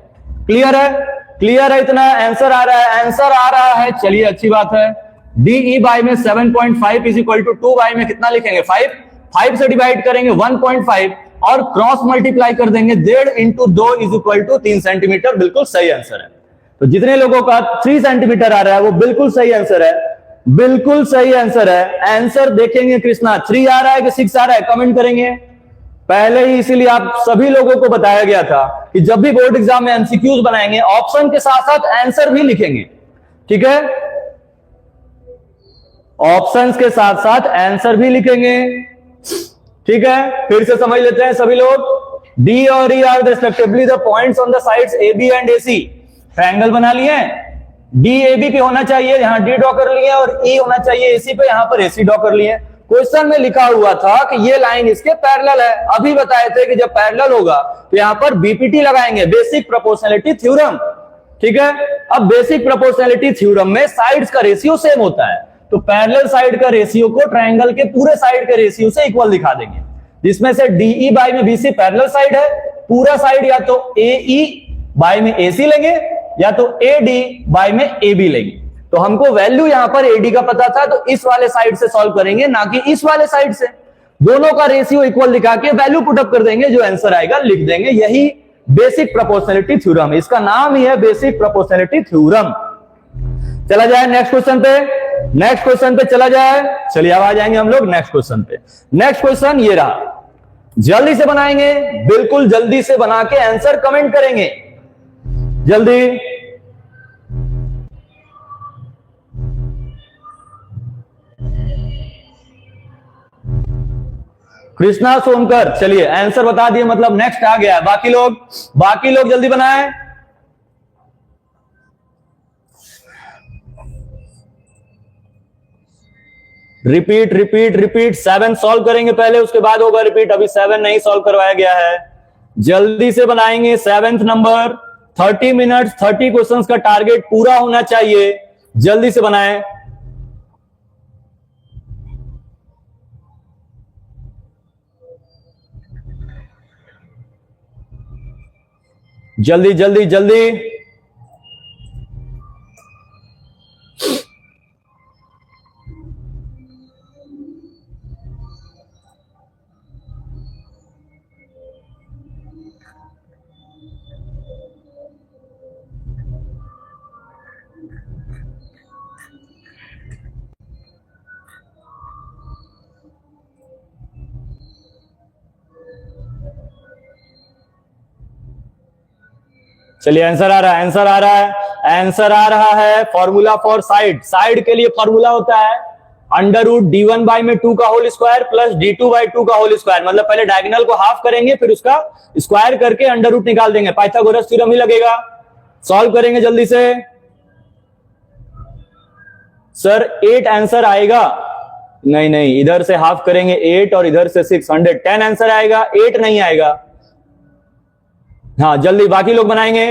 A: क्लियर है? क्लियर है? इतना आंसर आ रहा है? आंसर आ रहा है, चलिए अच्छी बात है। डीई बाय में 7.5 इज इक्वल टू 2 बाय में कितना लिखेंगे? 5 से डिवाइड करेंगे 1.5 और क्रॉस मल्टीप्लाई कर देंगे 1.5 into 2 is equal to 3 centimetre. बिल्कुल सही आंसर है। तो जितने लोगों का 3 सेंटीमीटर आ रहा है वो बिल्कुल सही आंसर है, बिल्कुल सही आंसर है। आंसर देखेंगे कृष्णा 3 आ रहा है कि 6 आ रहा है, कमेंट करेंगे। पहले ही इसीलिए आप सभी लोगों को बताया गया था कि जब भी बोर्ड एग्जाम में एमसीक्यूज बनाएंगे ऑप्शन के साथ साथ आंसर भी लिखेंगे, ठीक है? ऑप्शंस के साथ साथ आंसर भी लिखेंगे, ठीक है? फिर से समझ लेते हैं सभी लोग। डी और E are respectively the points on the sides A B and A C. Triangle बना लिए, डी ए बी पे होना चाहिए, यहां डी ड्रॉ कर लिए, और ई होना चाहिए एसी पे, यहां पर एसी ड्रॉ कर लिए। क्वेश्चन में लिखा हुआ था कि ये लाइन इसके पैरेलल है। अभी बताए थे कि जब पैरेलल होगा तो यहां पर बीपीटी लगाएंगे, बेसिक प्रोपोर्शनैलिटी थ्योरम, ठीक है? अब बेसिक प्रोपोर्शनैलिटी थ्योरम में साइड्स का रेशियो सेम होता है, तो पैरेलल साइड का रेशियो को ट्रायंगल के पूरे साइड के रेशियो से इक्वल दिखा देंगे, जिसमें से डीई बाय में बीसी पैरेलल साइड है, पूरा साइड या तो एई बाय में एसी लेंगे या तो एडी बाय में एबी लेंगे। तो हमको वैल्यू यहां पर एडी का पता था, तो इस वाले साइड से सॉल्व करेंगे, ना कि इस वाले साइड से। दोनों का रेशियो इक्वल दिखा के वैल्यू पुट अप कर देंगे, जो आंसर आएगा लिख देंगे। यही बेसिक प्रोपोर्शनैलिटी थ्योरम, इसका नाम ही है बेसिक प्रोपोर्शनैलिटी थ्योरम। चला जाए नेक्स्ट क्वेश्चन पे, नेक्स्ट क्वेश्चन पे चला जाए। चलिए अब आ जाएंगे हम लोग नेक्स्ट क्वेश्चन पे। नेक्स्ट क्वेश्चन ये रहा, जल्दी से बनाएंगे, बिल्कुल जल्दी से बना के आंसर कमेंट करेंगे, जल्दी। कृष्णा सोनकर, चलिए आंसर बता दिए, मतलब नेक्स्ट आ गया है। बाकी लोग जल्दी बनाएं। Repeat repeat repeat. 7 सॉल्व करेंगे पहले, उसके बाद होगा रिपीट। अभी 7 नहीं सॉल्व करवाया गया है, जल्दी से बनाएंगे। 7th नंबर, 30 मिनट्स 30 क्वेश्चंस का टारगेट पूरा होना चाहिए, जल्दी से बनाएं। जल्दी जल्दी जल्दी। चलिए आंसर आ रहा है, आंसर आ रहा है, आंसर आ रहा है। फॉर्मूला फॉर साइड, साइड के लिए फॉर्मूला होता है अंडर रूट d1 बाई में 2 का whole square plus d2 by 2 का होल स्क्वायर। मतलब पहले डायगोनल को हाफ करेंगे, फिर उसका स्क्वायर करके अंडर रूट निकाल देंगे। पाइथागोरस थ्योरम ही लगेगा। सॉल्व करेंगे जल्दी से। सर 8 आंसर आएगा? नहीं नहीं, इधर से हाफ करेंगे 8 और इधर से 6, 110 आंसर आएगा, 8 नहीं आएगा। हाँ जल्दी, बाकी लोग बनाएंगे।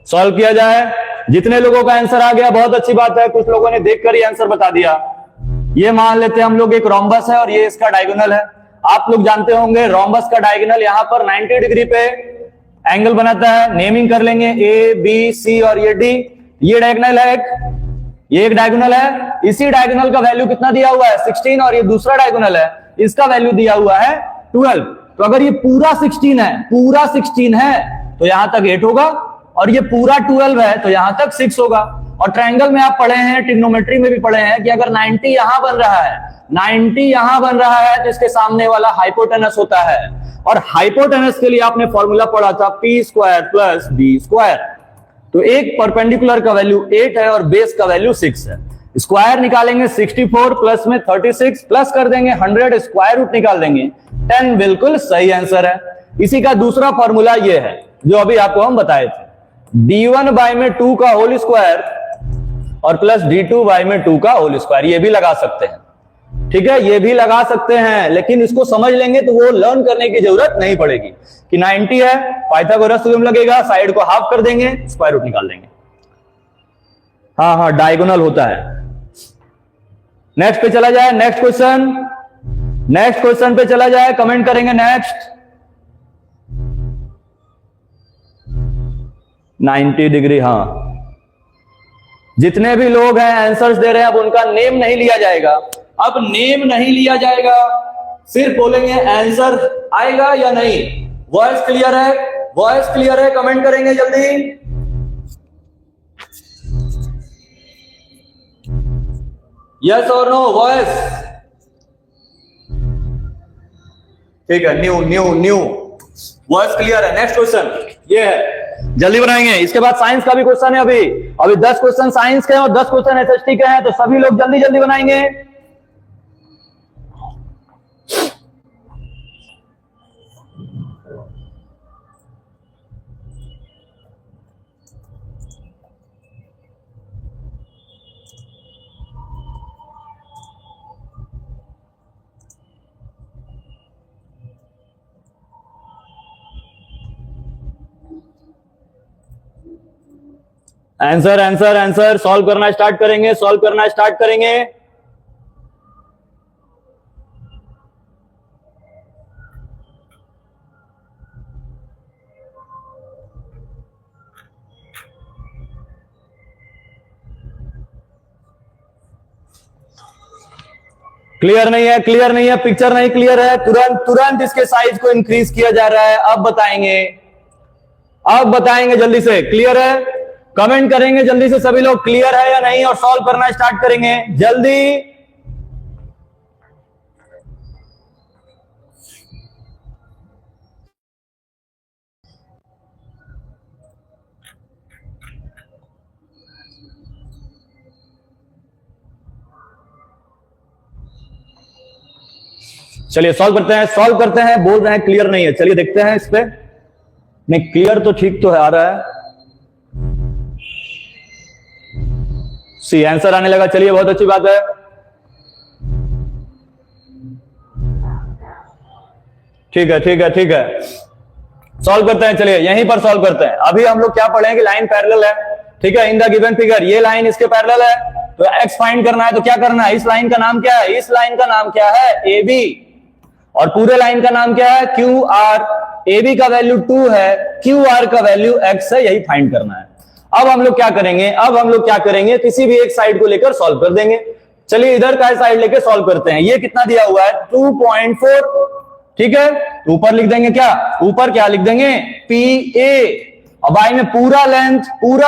A: सॉल्व किया जाए। जितने लोगों का आंसर आ गया बहुत अच्छी बात है, कुछ लोगों ने देखकर ही आंसर बता दिया। ये मान लेते हैं हम लोग एक रोम्बस है और ये इसका डायगोनल है। आप लोग जानते होंगे रोम्बस का डायगोनल यहां पर 90 डिग्री पे एंगल बनाता है। नेमिंग कर लेंगे ए बी सी और ये डी। ये डायगोनल है एक, ये एक डायगोनल है। इसी डायगोनल का वैल्यू कितना दिया हुआ है? 16, और ये दूसरा डायगोनल है, इसका वैल्यू दिया हुआ है 12। तो अगर ये पूरा 16 है, पूरा 16 है तो यहां तक 8 होगा, और ये पूरा 12 है तो यहां तक 6 होगा। और ट्रायंगल में आप पढ़े हैं, ट्रिग्नोमेट्री में भी पढ़े हैं कि अगर 90 यहां बन रहा है, 90 यहां बन रहा है तो इसके सामने वाला हाइपोटेनस होता है। और हाइपोटेनस के लिए आपने फॉर्मूला पढ़ा था P square plus B square. तो एक परपेंडिकुलर का वैल्यू 8 है और बेस का वैल्यू 6 है। स्क्वायर निकालेंगे 64 प्लस में 36 प्लस कर देंगे 100, स्क्वायर रूट निकाल देंगे 10, बिल्कुल सही आंसर है। इसी का दूसरा फॉर्मूला ये है जो अभी आपको हम बताए थे, d1 बाय में 2 का होल स्क्वायर और प्लस d2 बाय में 2 का होल स्क्वायर। ये भी लगा सकते हैं, ठीक है, ये भी लगा सकते हैं, लेकिन इसको समझ लेंगे तो वो लर्न करने की जरूरत नहीं पड़ेगी कि 90 है, पाइथागोरस थ्योरम लगेगा, साइड को हाफ कर देंगे, स्क्वायर रूट निकाल देंगे। हाँ हाँ, डायगोनल होता है। नेक्स्ट पे चला जाए, नेक्स्ट क्वेश्चन पे चला जाए, कमेंट करेंगे नेक्स्ट। 90 डिग्री, हाँ। जितने भी लोग हैं आंसर्स दे रहे हैं, अब उनका नेम नहीं लिया जाएगा, अब नेम नहीं लिया जाएगा, सिर्फ बोलेंगे आंसर आएगा या नहीं। वॉइस क्लियर है? वॉइस क्लियर है? कमेंट करेंगे जल्दी। यस और नो, वॉइस। ठीक है, न्यू वॉइस क्लियर है। नेक्स्ट क्वेश्चन ये है, जल्दी बनाएंगे। इसके बाद साइंस का भी क्वेश्चन है। अभी 10 क्वेश्चन साइंस के हैं और 10 क्वेश्चन एसएसटी के हैं, तो सभी लोग जल्दी जल्दी बनाएंगे। आंसर सॉल्व करना स्टार्ट करेंगे। क्लियर नहीं है, पिक्चर नहीं क्लियर है, तुरंत इसके साइज को इंक्रीज किया जा रहा है। अब बताएंगे जल्दी से। क्लियर है? कमेंट करेंगे जल्दी से सभी लोग, क्लियर है या नहीं, और सॉल्व करना स्टार्ट करेंगे जल्दी। चलिए सॉल्व करते हैं। बोल रहे हैं क्लियर नहीं है, चलिए देखते हैं इस पे। नहीं, क्लियर तो ठीक तो है, आ रहा है। सी आंसर आने लगा, चलिए बहुत अच्छी बात है। ठीक है, सॉल्व करते हैं। चलिए यहीं पर सॉल्व करते हैं। अभी हम लोग क्या पढ़े कि लाइन पैरेलल है, ठीक है, इन द गिवन फिगर ये लाइन इसके पैरेलल है, तो एक्स फाइंड करना है। तो क्या करना है, इस लाइन का नाम क्या है? इस लाइन का नाम क्या है? A B. और पूरे लाइन का नाम क्या है? Q R. ए बी का वैल्यू 2 है, क्यू आर का वैल्यू x है, यही फाइंड करना है। अब हम लोग क्या करेंगे, किसी भी एक साइड को लेकर सॉल्व कर देंगे। चलिए इधर का साइड लेकर सॉल्व करते हैं। ये कितना दिया हुआ है? 2.4, ठीक है। ऊपर लिख देंगे क्या लिख देंगे? P A. अब आई में पूरा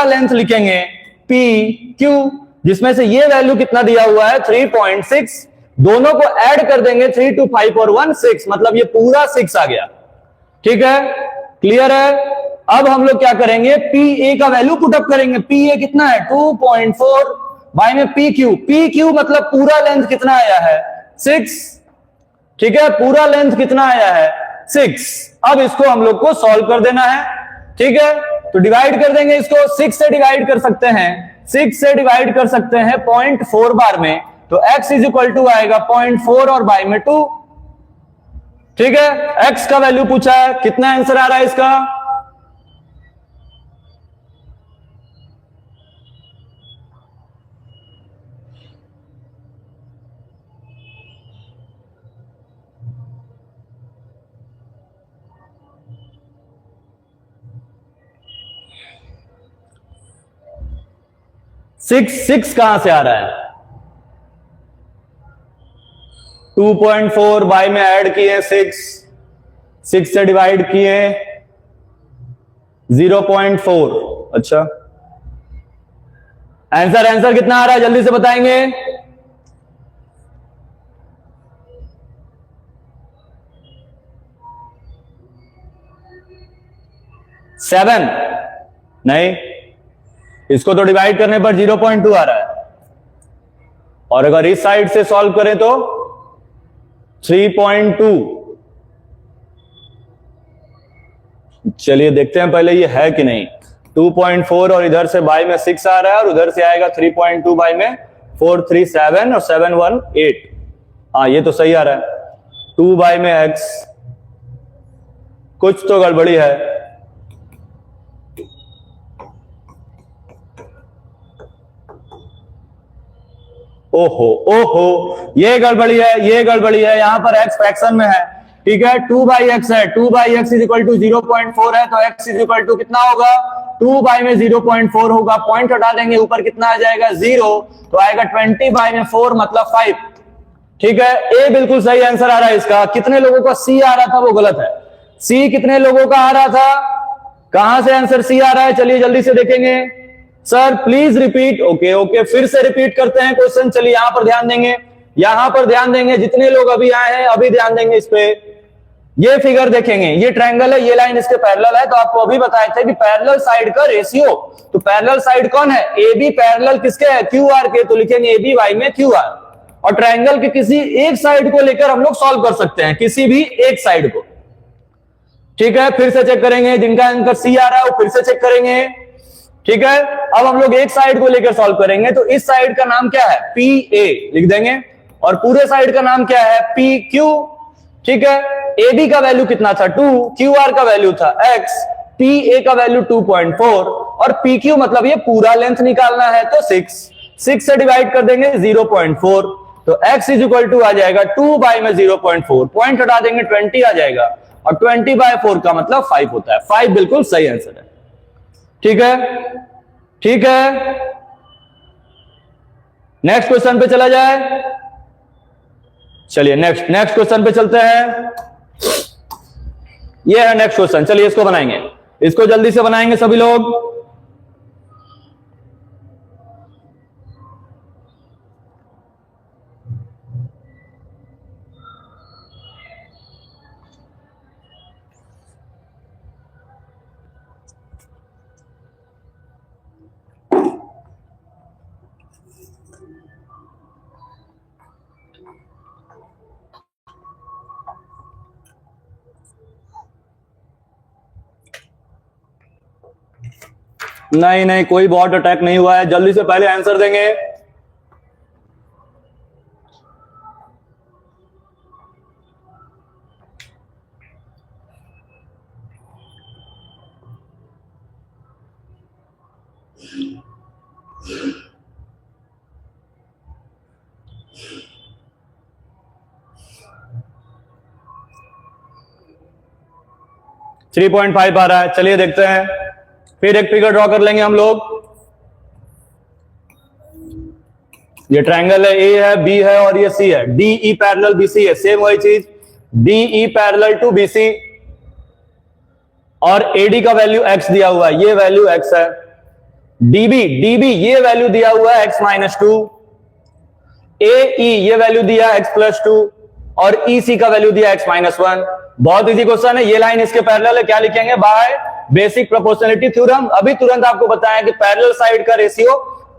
A: लेंथ लिखेंगे पी क्यू, जिसमें से ये वैल्यू कितना दिया हुआ है? 3.6। दोनों को ऐड कर देंगे, 3 2 5 और 1 6, मतलब ये पूरा 6 आ गया। ठीक है, क्लियर है? अब हम लोग क्या करेंगे, पी ए का वैल्यू पुटअप करेंगे। पी ए कितना है? 2.4 बाय में पी क्यू मतलब पूरा लेंथ कितना आया है? 6। ठीक है, पूरा लेंथ कितना आया है? 6। अब इसको हम लोग को सॉल्व कर देना है, ठीक है। तो डिवाइड कर देंगे इसको, 6 से डिवाइड कर सकते हैं, 0.4 बार में, तो x इज इक्वल टू आएगा 0.4 और बाय में 2। ठीक है, x का वैल्यू पूछा है, कितना आंसर आ रहा है इसका? सिक्स कहां से आ रहा है? 2.4 बाय में ऐड किए 6 से डिवाइड किए 0.4। अच्छा, आंसर कितना आ रहा है जल्दी से बताएंगे। 7 नहीं, इसको तो डिवाइड करने पर 0.2 आ रहा है, और अगर इस साइड से सॉल्व करें तो 3.2। चलिए देखते हैं पहले ये है कि नहीं। 2.4 और इधर से बाई में 6 आ रहा है, और उधर से आएगा 3.2 बाई में 4 3 7 और 7 1 8। हाँ ये तो सही आ रहा है। 2 बाई में x, कुछ तो गड़बड़ी है। ओहो ओहो, ये गड़बड़ी है, ये गड़बड़ी है। यहां पर x फ्रैक्शन में है, ठीक है। 2 बाई एक्स है, 2 by x is equal to 0.4 है, तो x इज इक्वल टू कितना होगा? 2 बाई में 0.4 होगा, पॉइंट हटा देंगे, ऊपर कितना आ जाएगा? 0, तो आएगा 20 बाई में 4 मतलब 5। ठीक है, ए बिल्कुल सही आंसर आ रहा है इसका। कितने लोगों का सी आ रहा था वो गलत है। सी कितने लोगों का आ रहा था? कहां से आंसर सी आ रहा है? चलिए जल्दी से देखेंगे। Sir please repeat. Okay okay, फिर से रिपीट करते हैं क्वेश्चन। चलिए यहां पर ध्यान देंगे, यहां पर ध्यान देंगे। जितने लोग अभी आए हैं अभी ध्यान देंगे इस पे। ये फिगर देखेंगे, ये ट्रायंगल है, ये लाइन इसके पैरेलल है। तो आपको अभी बताए थे कि पैरेलल साइड का रेशियो, तो पैरेलल साइड कौन है? ए बी पैरेलल किसके है? क्यू आर के। तो लिखेंगे ए बी वाई में क्यू आर। और ट्रायंगल के किसी एक साइड को लेकर हम लोग सॉल्व कर सकते हैं, किसी भी एक साइड को। ठीक है, फिर से चेक करेंगे। जिनका आंसर सी आ रहा है वो फिर से चेक करेंगे। ठीक है, अब हम लोग एक साइड को लेकर सॉल्व करेंगे। तो इस साइड का नाम क्या है? पी ए लिख देंगे, और पूरे साइड का नाम क्या है? P Q. ठीक है, ए बी का वैल्यू कितना था? 2, क्यू आर का वैल्यू था x, पी ए का वैल्यू 2.4, और पी क्यू मतलब ये पूरा लेंथ निकालना है तो 6 से डिवाइड कर देंगे 0.4, तो x इज इक्वल टू आ जाएगा 2 बाई में 0.4, पॉइंट हटा देंगे 20 आ जाएगा, और 20 बाय 4 का मतलब 5 होता है। 5 बिल्कुल सही आंसर है। ठीक है, ठीक है, नेक्स्ट क्वेश्चन पे चला जाए। चलिए नेक्स्ट क्वेश्चन पे चलते हैं। ये है नेक्स्ट क्वेश्चन। चलिए इसको बनाएंगे, इसको जल्दी से बनाएंगे सभी लोग। नहीं नहीं, कोई बॉट अटैक नहीं हुआ है। जल्दी से पहले आंसर देंगे। थ्री 3.5 आ रहा है। चलिए देखते हैं, फिर एक फिगर ड्रॉ कर लेंगे हम लोग। ये ट्रायंगल है, ए है, बी है और ये सी है। D E parallel B C है, सेम वही चीज, D E parallel to B C, और एडी का वैल्यू एक्स दिया हुआ है, ये वैल्यू एक्स है। डीबी ये वैल्यू दिया हुआ है x-2, AE ये वैल्यू दिया x+2, और EC का वैल्यू दिया x-1। बहुत इजी क्वेश्चन है। ये लाइन इसके पैरेलल है, क्या लिखेंगे? By basic proportionality theorem. अभी तुरंत आपको बताया कि पैरेलल साइड का रेशियो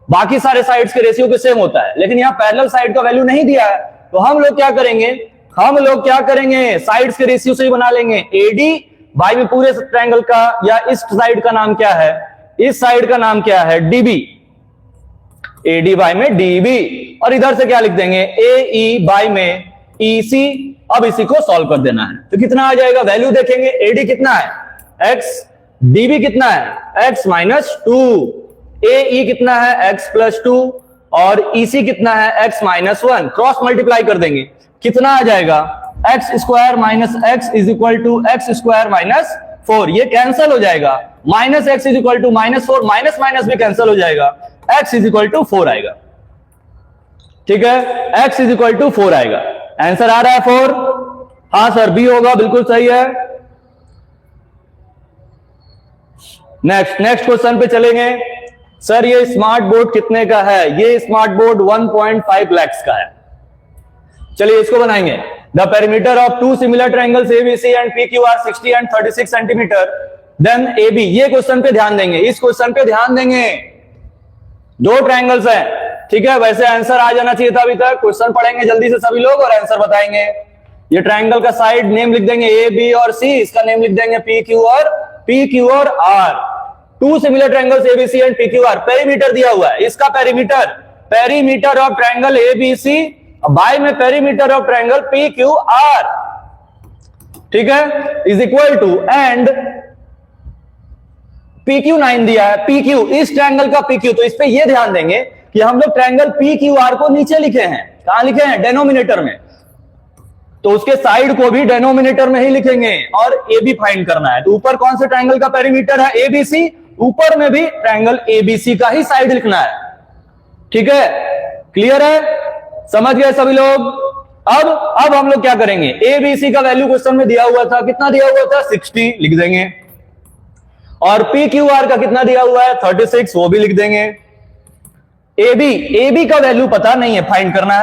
A: बाकी सारे साइड्स के रेशियो के सेम होता है, लेकिन यहां पैरेलल साइड का वैल्यू नहीं दिया है। तो हम लोग क्या करेंगे? साइड्स के रेशियो से ही बना लेंगे। एडी बाई में पूरे ट्रायंगल का, या इस साइड का नाम क्या है? इस साइड का नाम क्या है? डीबी। एडी बाई में डीबी, और इधर से क्या लिख देंगे? एई बाई में ईसी। अब इसी को सॉल्व कर देना है, तो कितना आ जाएगा? वैल्यू देखेंगे। एडी कितना है? x, डीबी कितना है? x-2, AE कितना है? x+2, और EC कितना है? x-1। क्रॉस मल्टीप्लाई कर देंगे, कितना आ जाएगा? x² minus x is equal to x² minus 4। ये कैंसिल हो जाएगा। Minus x is equal to -4, minus minus भी कैंसिल हो जाएगा, x इज इक्वल टू 4 आएगा। ठीक है, x इज इक्वल टू 4 आएगा। आंसर आ रहा है 4? हाँ सर, बी होगा, बिल्कुल सही है। नेक्स्ट क्वेश्चन पे चलेंगे। सर ये स्मार्ट बोर्ड कितने का है? ये स्मार्ट बोर्ड 1.5 लाख का है। चलिए इसको बनाएंगे। The perimeter of two similar triangles ABC and PQ R 60 and 36 centimetre. Then A B. ये क्वेश्चन पे ध्यान देंगे, इस क्वेश्चन पे ध्यान देंगे। दो ट्रायंगल्स हैं, ठीक है। वैसे आंसर आ जाना चाहिए था अभी तक। क्वेश्चन पढ़ेंगे जल्दी से सभी लोग और आंसर बताएंगे। ये ट्रायंगल का साइड नेम लिख देंगे ए बी और सी, इसका नेम लिख देंगे पी क्यू और आर। Two similar triangles ABC and P Q R. Perimeter दिया हुआ है, इसका perimeter of triangle ABC by में perimeter of triangle P Q R, ठीक है, is equal to and PQ 9 दिया है। PQ इस ट्रायंगल का PQ, तो इस पे ये ध्यान देंगे कि हम लोग ट्रायंगल PQR को नीचे लिखे हैं। कहां लिखे हैं? डेनोमिनेटर में, तो उसके साइड को भी डेनोमिनेटर में ही लिखेंगे और AB फाइंड करना है। तो ऊपर कौन से ट्रायंगल का पेरीमीटर है? ABC। ऊपर में भी ट्रायंगल ABC का ही साइड लिखना है, ठीक है। क्लियर है? समझ गए सभी लोग? अब हम लोग क्या करेंगे? ABC का वैल्यू क्वेश्चन में दिया हुआ था, कितना दिया हुआ था? 60 लिख देंगे। और PQR का कितना दिया हुआ है? 36, वो भी लिख देंगे। AB का वैल्यू पता नहीं है, फाइंड करना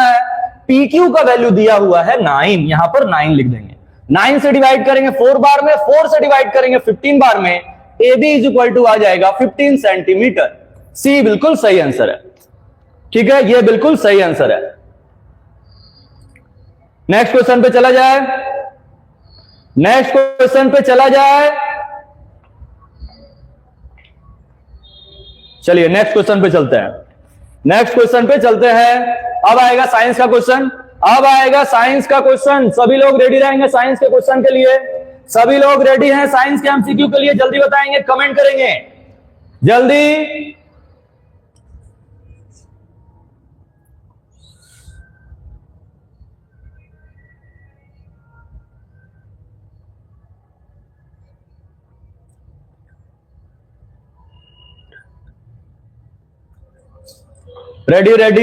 A: है। PQ का वैल्यू दिया हुआ है 9, यहां पर 9 लिख देंगे। 9 से डिवाइड करेंगे 4 बार में, 4 से डिवाइड करेंगे 15 बार में। AB इज इक्वल टू आ जाएगा 15 सेंटीमीटर। सी बिल्कुल सही आंसर है, ठीक है, ये बिल्कुल सही आंसर है। नेक्स्ट क्वेश्चन पे चला जाए। चलिए नेक्स्ट क्वेश्चन पे चलते हैं। अब आएगा साइंस का क्वेश्चन। सभी लोग रेडी रहेंगे साइंस के क्वेश्चन के लिए? सभी लोग रेडी हैं साइंस के एमसीक्यू के लिए? जल्दी बताएंगे, कमेंट करेंगे जल्दी।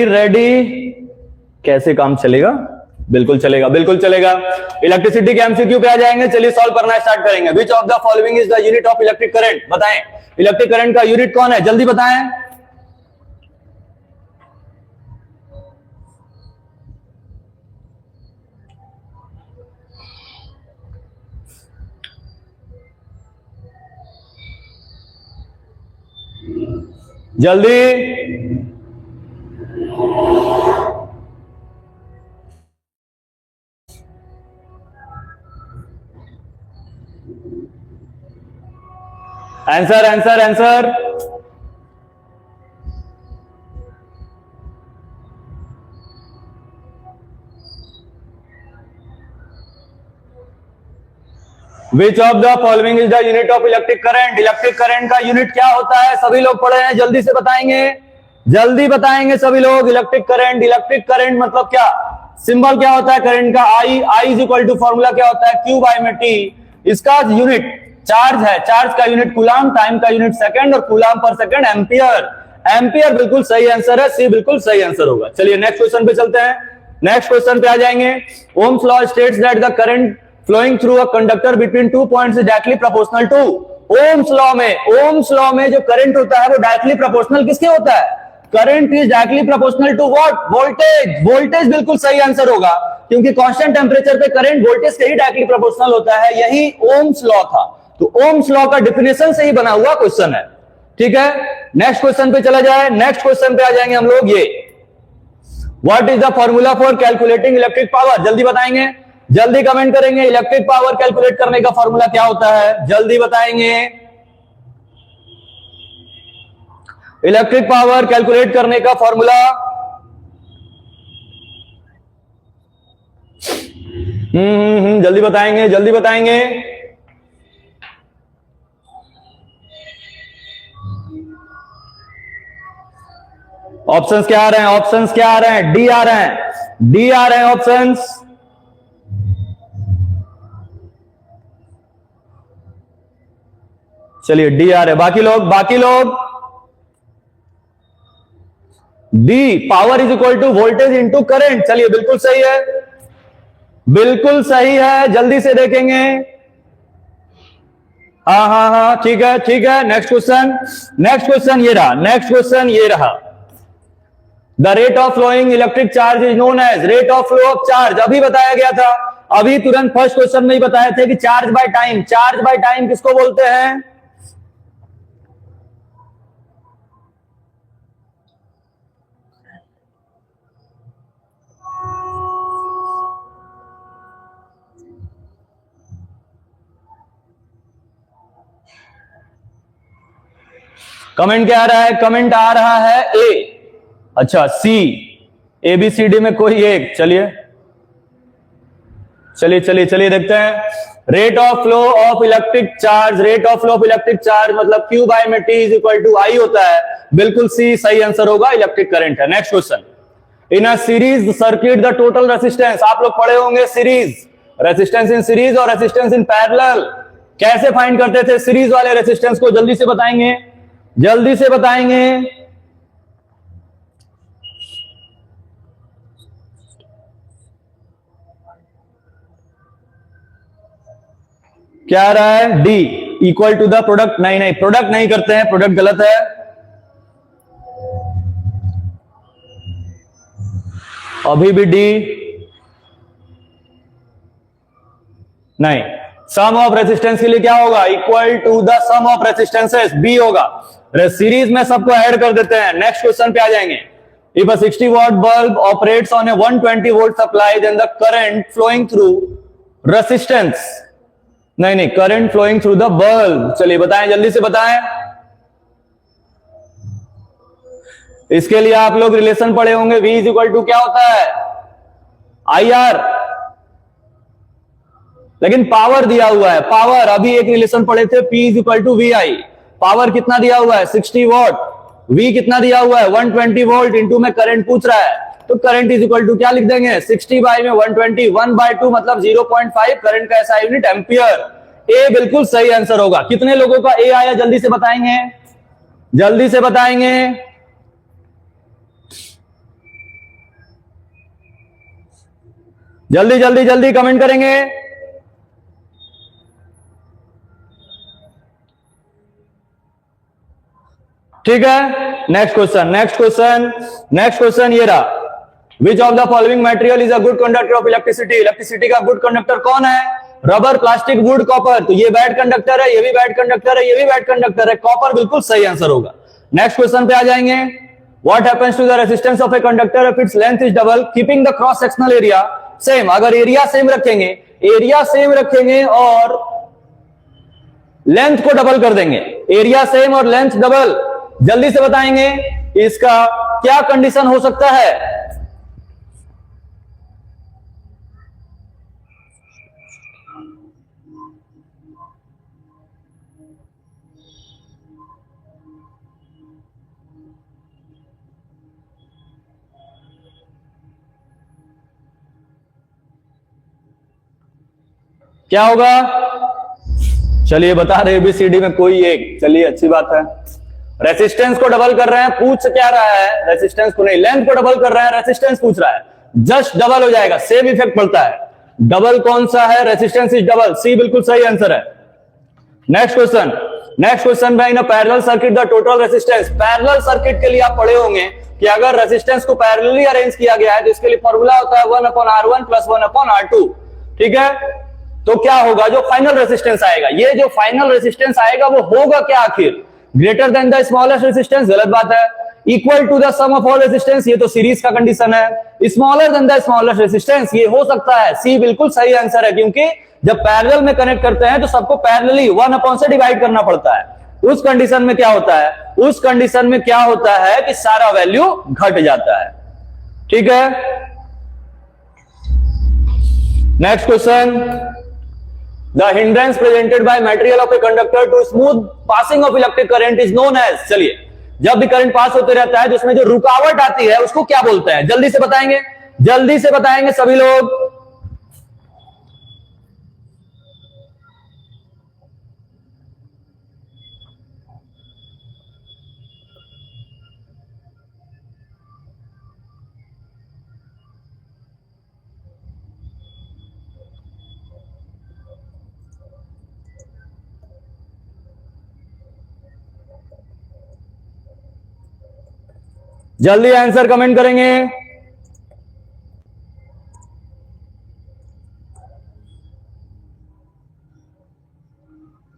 A: रेडी। कैसे काम चलेगा? बिल्कुल चलेगा। इलेक्ट्रिसिटी के एमसीक्यू पे आ जाएंगे। चलिए सॉल्व करना स्टार्ट करेंगे। विच of the following is the unit of electric current? बताएं, इलेक्ट्रिक करंट का यूनिट कौन है? जल्दी बताएं। जल्दी। Answer. Which of the following is the unit of electric current? Electric current का यूनिट क्या होता है? सभी लोग पढ़े हैं, जल्दी से बताएंगे सभी लोग। इलेक्ट्रिक करंट मतलब क्या? सिंबल क्या होता है करंट का? I is equal to formula क्या होता है? Q बाय में T। इसका यूनिट चार्ज है, चार्ज का यूनिट कूलाम, टाइम का यूनिट सेकंड और कूलाम पर सेकंड एम्पियर बिल्कुल सही आंसर है, सी बिल्कुल सही आंसर होगा। चलिए नेक्स्ट क्वेश्चन पे चलते हैं। नेक्स्ट क्वेश्चन पे आ जाएंगे। Ohm's law states that the current flowing through a conductor between 2 points is directly proportional to. Ohm's law में जो करंट होता है वो डायरेक्टली प्रोपोर्शनल किसके होता है? Current is directly proportional to what? Voltage बिल्कुल सही आंसर होगा, क्योंकि कांस्टेंट टेंपरेचर पे करंट वोल्टेज से ही डायरेक्टली प्रोपोर्शनल होता है। यही ओम्स लॉ था। तो ओम्स लॉ का डेफिनेशन से ही बना हुआ क्वेश्चन है, ठीक है। नेक्स्ट क्वेश्चन पे चला जाए। नेक्स्ट क्वेश्चन पे आ जाएंगे हम लोग। ये what is the formula for calculating electric power? जल्दी बताएंगे, जल्दी कमेंट करेंगे। इलेक्ट्रिक पावर कैलकुलेट करने का फॉर्मूला क्या होता है? जल्दी बताएंगे। इलेक्ट्रिक पावर कैलकुलेट करने का फॉर्मूला जल्दी बताएंगे। ऑप्शंस क्या आ रहे हैं? डी आ रहे हैं ऑप्शंस। चलिए डी आ रहे हैं। बाकी लोग D, power is equal to voltage into current. चलिए बिल्कुल सही है, जल्दी से देखेंगे। हाँ, ठीक है। नेक्स्ट क्वेश्चन ये रहा। The rate of flowing electric charge is known as rate of flow of charge. अभी बताया गया था अभी तुरंत फर्स्ट क्वेश्चन में ही बताए थे कि चार्ज बाय टाइम किसको बोलते हैं? कमेंट क्या आ रहा है? कमेंट आ रहा है ए, अच्छा सी, ABCD में कोई एक। चलिए चलिए चलिए चलिए देखते हैं। Rate of flow of electric charge, rate of flow of electric charge मतलब Q बाय में T is equal to I होता है। बिल्कुल सी सही आंसर होगा, इलेक्ट्रिक करंट है। Next question, in a series circuit the total resistance, आप लोग पढ़े होंगे सीरीज, रेसिस्टेंस इन सीरीज और रेसिस्टेंस इन पैरेलल। कैसे फाइंड करते थे सीरीज वाले रेसिस्टेंस को? जल्दी से बताएंगे, जल्दी से बताएंगे। क्या आ रहा है? D equal to the product. नहीं नहीं, प्रोडक्ट नहीं करते हैं, प्रोडक्ट गलत है। अभी भी डी नहीं। सम ऑफ रेसिस्टेंस के लिए क्या होगा? Equal to the sum of resistances, B होगा। सीरीज में सबको ऐड कर देते हैं। नेक्स्ट क्वेश्चन पे आ जाएंगे। If a 60 watt bulb operates on a 120 volt supply, then the current flowing through resistance, नहीं नहीं, current flowing through the bulb. चलिए बताएं, जल्दी से बताएं। इसके लिए आप लोग रिलेशन पढ़े होंगे, V इज इक्वल टू क्या होता है? IR। लेकिन पावर दिया हुआ है, पावर अभी एक रिलेशन पढ़े थे, P is equal to VI। Power कितना दिया हुआ है? 60 वॉट। V कितना दिया हुआ है? 120 वोल्ट। इंटू में करंट पूछ रहा है, तो करंट इज इक्वल टू क्या लिख देंगे? 60 बाई में 120, 1/2 मतलब 0.5। करंट का ऐसा यूनिट एम्पियर। ए बिल्कुल सही आंसर होगा। कितने लोगों का ए आया? जल्दी से बताएंगे, जल्दी से बताएंगे। जल्दी जल्दी जल्दी कमेंट करेंगे। ठीक है, next question, next question, next question ये रहा। विच of the following material is a good conductor of electricity? Electricity का गुड कंडक्टर कौन है? Rubber, plastic, would, copper. तो ये बैड कंडक्टर है, ये भी बैड कंडक्टर है, ये भी बैड कंडक्टर है। कॉपर बिल्कुल सही आंसर होगा। नेक्स्ट क्वेश्चन पे आ जाएंगे। What happens to the resistance of a conductor if its length is double keeping the cross sectional area same? अगर एरिया सेम रखेंगे, एरिया सेम रखेंगे और लेंथ को डबल कर देंगे, एरिया सेम और लेंथ डबल, जल्दी से बताएंगे इसका क्या कंडीशन हो सकता है? क्या होगा? चलिए बता रहे, ABCD में कोई एक। चलिए अच्छी बात है। रेसिस्टेंस को डबल कर रहे हैं, पूछ क्या रहा है? रेसिस्टेंस को नहीं, लेंथ को डबल कर रहा है, रेसिस्टेंस पूछ रहा है। जस्ट डबल हो जाएगा, सेम इफेक्ट पड़ता है। डबल कौन सा है? रेसिस्टेंस इज डबल, सी बिल्कुल सही आंसर है। नेक्स्ट क्वेश्चन, नेक्स्ट क्वेश्चन में in a parallel circuit the total resistance. Parallel circuit के लिए आप पढ़े होंगे कि अगर रेसिस्टेंस को पैरेलली अरेंज किया गया है तो इसके लिए फॉर्मूला होता है 1/R1 + 1/R2। ठीक है, तो क्या होगा? जो फाइनल रेसिस्टेंस आएगा, ये जो फाइनल रेसिस्टेंस आएगा वो होगा क्या आखिर? Greater than the smallest resistance, गलत बात है। Equal to the sum of all resistance, ये तो सीरीज का कंडीशन है। Smaller than the smallest resistance, ये हो सकता है, सी बिल्कुल सही आंसर है। क्योंकि जब पैरेलल में कनेक्ट करते हैं तो सबको पैरेलली 1 से डिवाइड करना पड़ता है। उस कंडीशन में क्या होता है? उस कंडीशन में क्या होता है कि सारा वैल्यू घट जाता है। ठीक है, next question. The hindrance presented by material of a conductor to smooth passing of electric current is known as। चलिए, जब भी करंट पास होते रहता है तो उसमें जो रुकावट आती है उसको क्या बोलते हैं? जल्दी से बताएंगे, जल्दी से बताएंगे सभी लोग। जल्दी आंसर कमेंट करेंगे।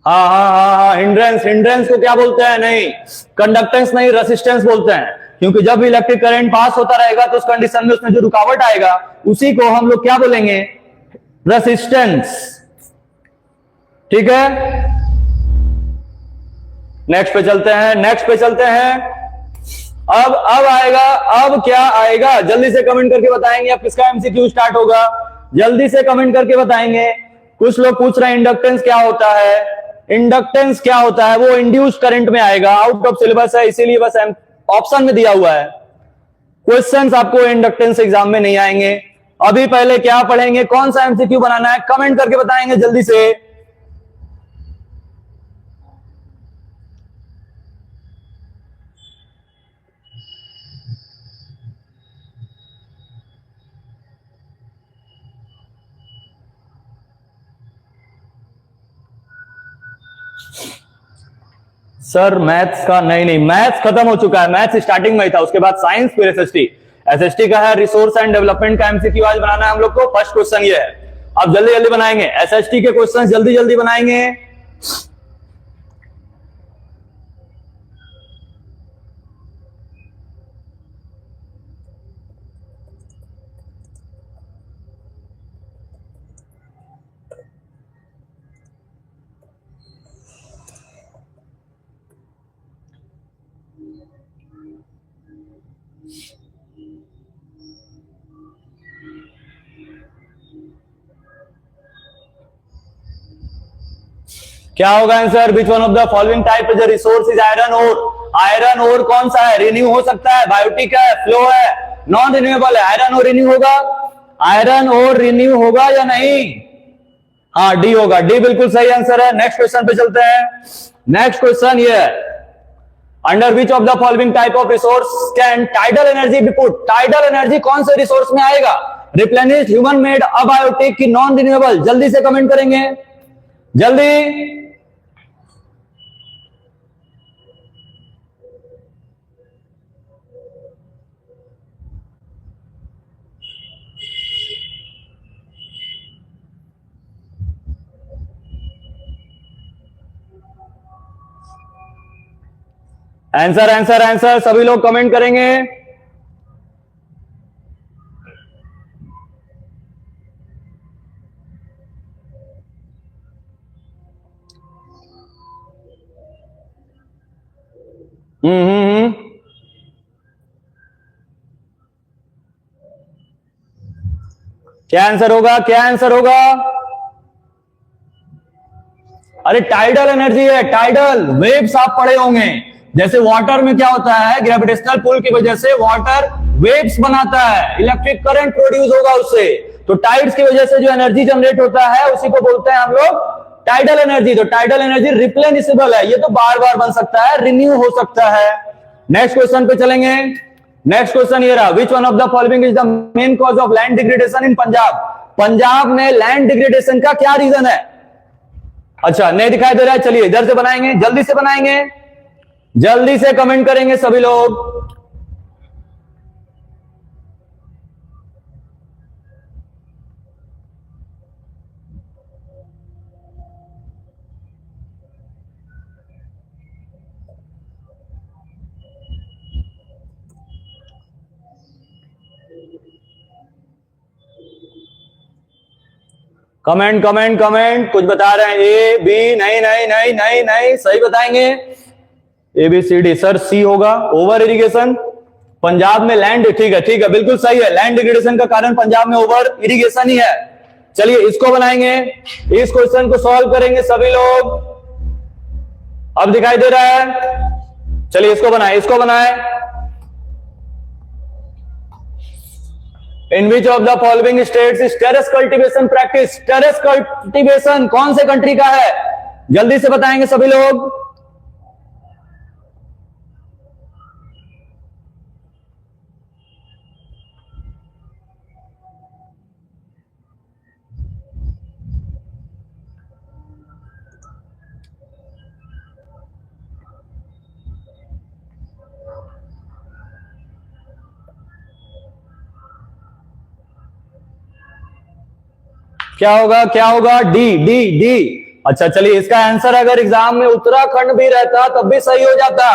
A: हाँ हाँ हाँ हाँ, हिंड्रेंस, हिंड्रेंस को क्या बोलते हैं? नहीं, कंडक्टेंस नहीं, रेसिस्टेंस बोलते हैं। क्योंकि जब इलेक्ट्रिक करंट पास होता रहेगा तो उस कंडीशन में उसमें जो रुकावट आएगा उसी को हम लोग क्या बोलेंगे? रेसिस्टेंस। ठीक है, नेक्स्ट पे चलते हैं, नेक्स्ट पे चलते हैं। अब आएगा, अब क्या आएगा? जल्दी से कमेंट करके बताएंगे अब किसका एमसीक्यू स्टार्ट होगा। जल्दी से कमेंट करके बताएंगे। कुछ लोग पूछ रहे हैं इंडक्टेंस क्या होता है? इंडक्टेंस क्या होता है? वो इंड्यूस करंट में आएगा, आउट ऑफ सिलेबस है इसीलिए बस ऑप्शन में दिया हुआ है। क्वेश्चंस आपको इंडक्टेंस एग्जाम में नहीं आएंगे। अभी पहले क्या पढ़ेंगे, कौन सा एमसीक्यू बनाना है, कमेंट करके बताएंगे जल्दी से। सर मैथ्स का नहीं, मैथ्स खत्म हो चुका है, मैथ्स स्टार्टिंग में ही था, उसके बाद साइंस फिर एसएसटी। एसएसटी का है रिसोर्स एंड डेवलपमेंट का एमसीक्यू आज बनाना है हम लोग को। फर्स्ट क्वेश्चन ये है, अब जल्दी जल्दी बनाएंगे एसएसटी के क्वेश्चन, जल्दी जल्दी बनाएंगे। क्या होगा answer? Which one of the following type is resource is iron ore? Iron ore कौन सा है? रिन्यू हो सकता है, बायोटिक है, फ्लो है, नॉन रिन्यूएबल है। आयरन ओर रिन्यू होगा? आयरन ओर रिन्यू होगा या नहीं? हाँ, डी होगा, डी बिल्कुल सही आंसर है। नेक्स्ट क्वेश्चन पे चलते हैं। नेक्स्ट क्वेश्चन ये है, under which of the following type of resource can tidal energy B put? Tidal energy कौन से रिसोर्स में आएगा? रिप्लेनिश्ड, ह्यूमन मेड, अबायोटिक की नॉन रिन्यूएबल? जल्दी से कमेंट करेंगे, जल्दी। आंसर आंसर आंसर सभी लोग कमेंट करेंगे। हम्म। क्या आंसर होगा? क्या आंसर होगा? अरे टाइडल एनर्जी है, टाइडल वेव्स आप पढ़े होंगे। जैसे वाटर में क्या होता है, ग्रेविटेशनल पुल की वजह से वाटर वेव्स बनाता है, इलेक्ट्रिक करंट प्रोड्यूस होगा उससे। तो टाइड्स की वजह से जो एनर्जी जनरेट होता है उसी को बोलते हैं हम लोग टाइडल एनर्जी। तो टाइडल एनर्जी रिप्लेनिशेबल है, ये तो बार बार बन सकता है, रिन्यू हो सकता है। नेक्स्ट क्वेश्चन पे चलेंगे। नेक्स्ट क्वेश्चन ये रहा, विच one of the following is the main cause of land degradation इन पंजाब? पंजाब में लैंड डिग्रेडेशन का क्या रीजन है? अच्छा, नहीं दिखाई दे रहा है, चलिए इधर से बनाएंगे, जल्दी से बनाएंगे, जल्दी से कमेंट करेंगे सभी लोग। कमेंट कमेंट कमेंट, कुछ बता रहे हैं ए बी, नहीं नहीं नहीं नहीं नहीं, सही बताएंगे। A B C D, sir C होगा, ओवर इरिगेशन। पंजाब में लैंड, ठीक है ठीक है, बिल्कुल सही है, लैंड डिग्रेडेशन का कारण पंजाब में ओवर इरिगेशन ही है। चलिए इसको बनाएंगे, इस क्वेश्चन को सॉल्व करेंगे सभी लोग। अब दिखाई दे रहा है, चलिए इसको बनाए, इसको बनाए। In which of the following states is terrace cultivation practice? Terrace cultivation कौन से कंट्री का है? जल्दी से बताएंगे सभी लोग। क्या होगा? क्या होगा? डी डी डी, अच्छा चलिए, इसका आंसर अगर एग्जाम में उत्तराखंड भी रहता तब भी सही हो जाता।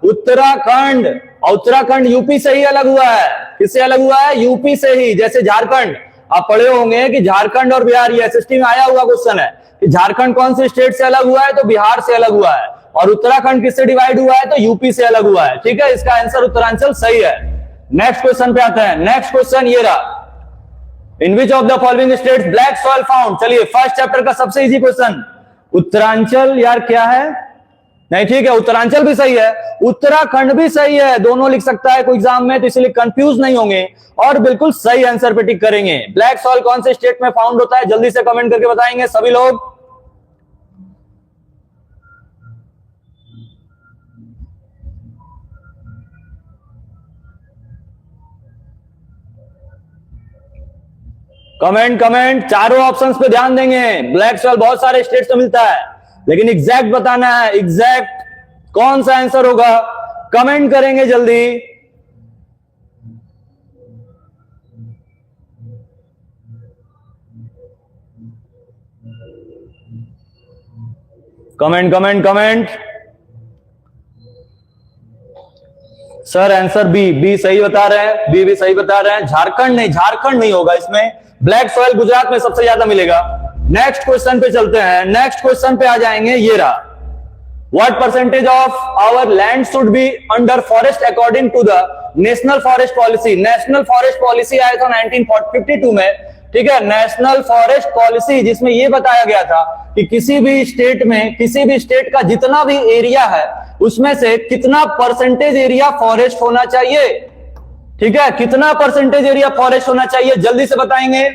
A: उत्तराखंड, और उत्तराखंड यूपी से ही अलग हुआ है। किससे अलग हुआ है? यूपी से ही। जैसे झारखंड, आप पढ़े होंगे कि झारखंड और बिहार, ये एसएसटी में आया हुआ क्वेश्चन है कि झारखंड कौन से स्टेट से अलग हुआ है, तो बिहार से अलग हुआ है, और उत्तराखंड किससे डिवाइड हुआ है, तो यूपी से अलग हुआ है। ठीक है, इसका आंसर उत्तरांचल सही है। नेक्स्ट क्वेश्चन पे आते हैं। नेक्स्ट क्वेश्चन ये रहा, in which of the following states black soil found. चलिए, फर्स्ट चैप्टर का सबसे इजी क्वेश्चन, उत्तरांचल यार क्या है, नहीं ठीक है, उत्तरांचल भी सही है, उत्तराखंड भी सही है, दोनों लिख सकता है कोई एग्जाम में, तो इसलिए कंफ्यूज नहीं होंगे और बिल्कुल सही आंसर पे टिक करेंगे। ब्लैक सॉइल कौन से स्टेट में फाउंड होता है, जल्दी से कमेंट करके बताएंगे सभी लोग। कमेंट कमेंट, चारों ऑप्शंस पे ध्यान देंगे। ब्लैक सॉइल बहुत सारे स्टेट से मिलता है, लेकिन एग्जैक्ट बताना है, एग्जैक्ट कौन सा आंसर होगा, कमेंट करेंगे जल्दी। Comment comment comment. Sir answer B, B सही बता रहे हैं, बी भी सही बता रहे हैं। झारखंड नहीं, झारखंड नहीं होगा इसमें, ब्लैक सॉइल गुजरात में सबसे ज्यादा मिलेगा। नेक्स्ट क्वेश्चन पे चलते हैं। नेक्स्ट क्वेश्चन पे आ जाएंगे, ये रहा, what percentage of our land should be under forest according to the national forest policy. National forest policy आया था 1952 में, ठीक है, नेशनल फॉरेस्ट पॉलिसी, जिसमें यह बताया गया था कि किसी भी स्टेट में, किसी भी स्टेट का जितना भी एरिया है उसमें से कितना परसेंटेज एरिया फॉरेस्ट होना चाहिए। ठीक है, कितना परसेंटेज एरिया फॉरेस्ट होना चाहिए, जल्दी से बताएंगे,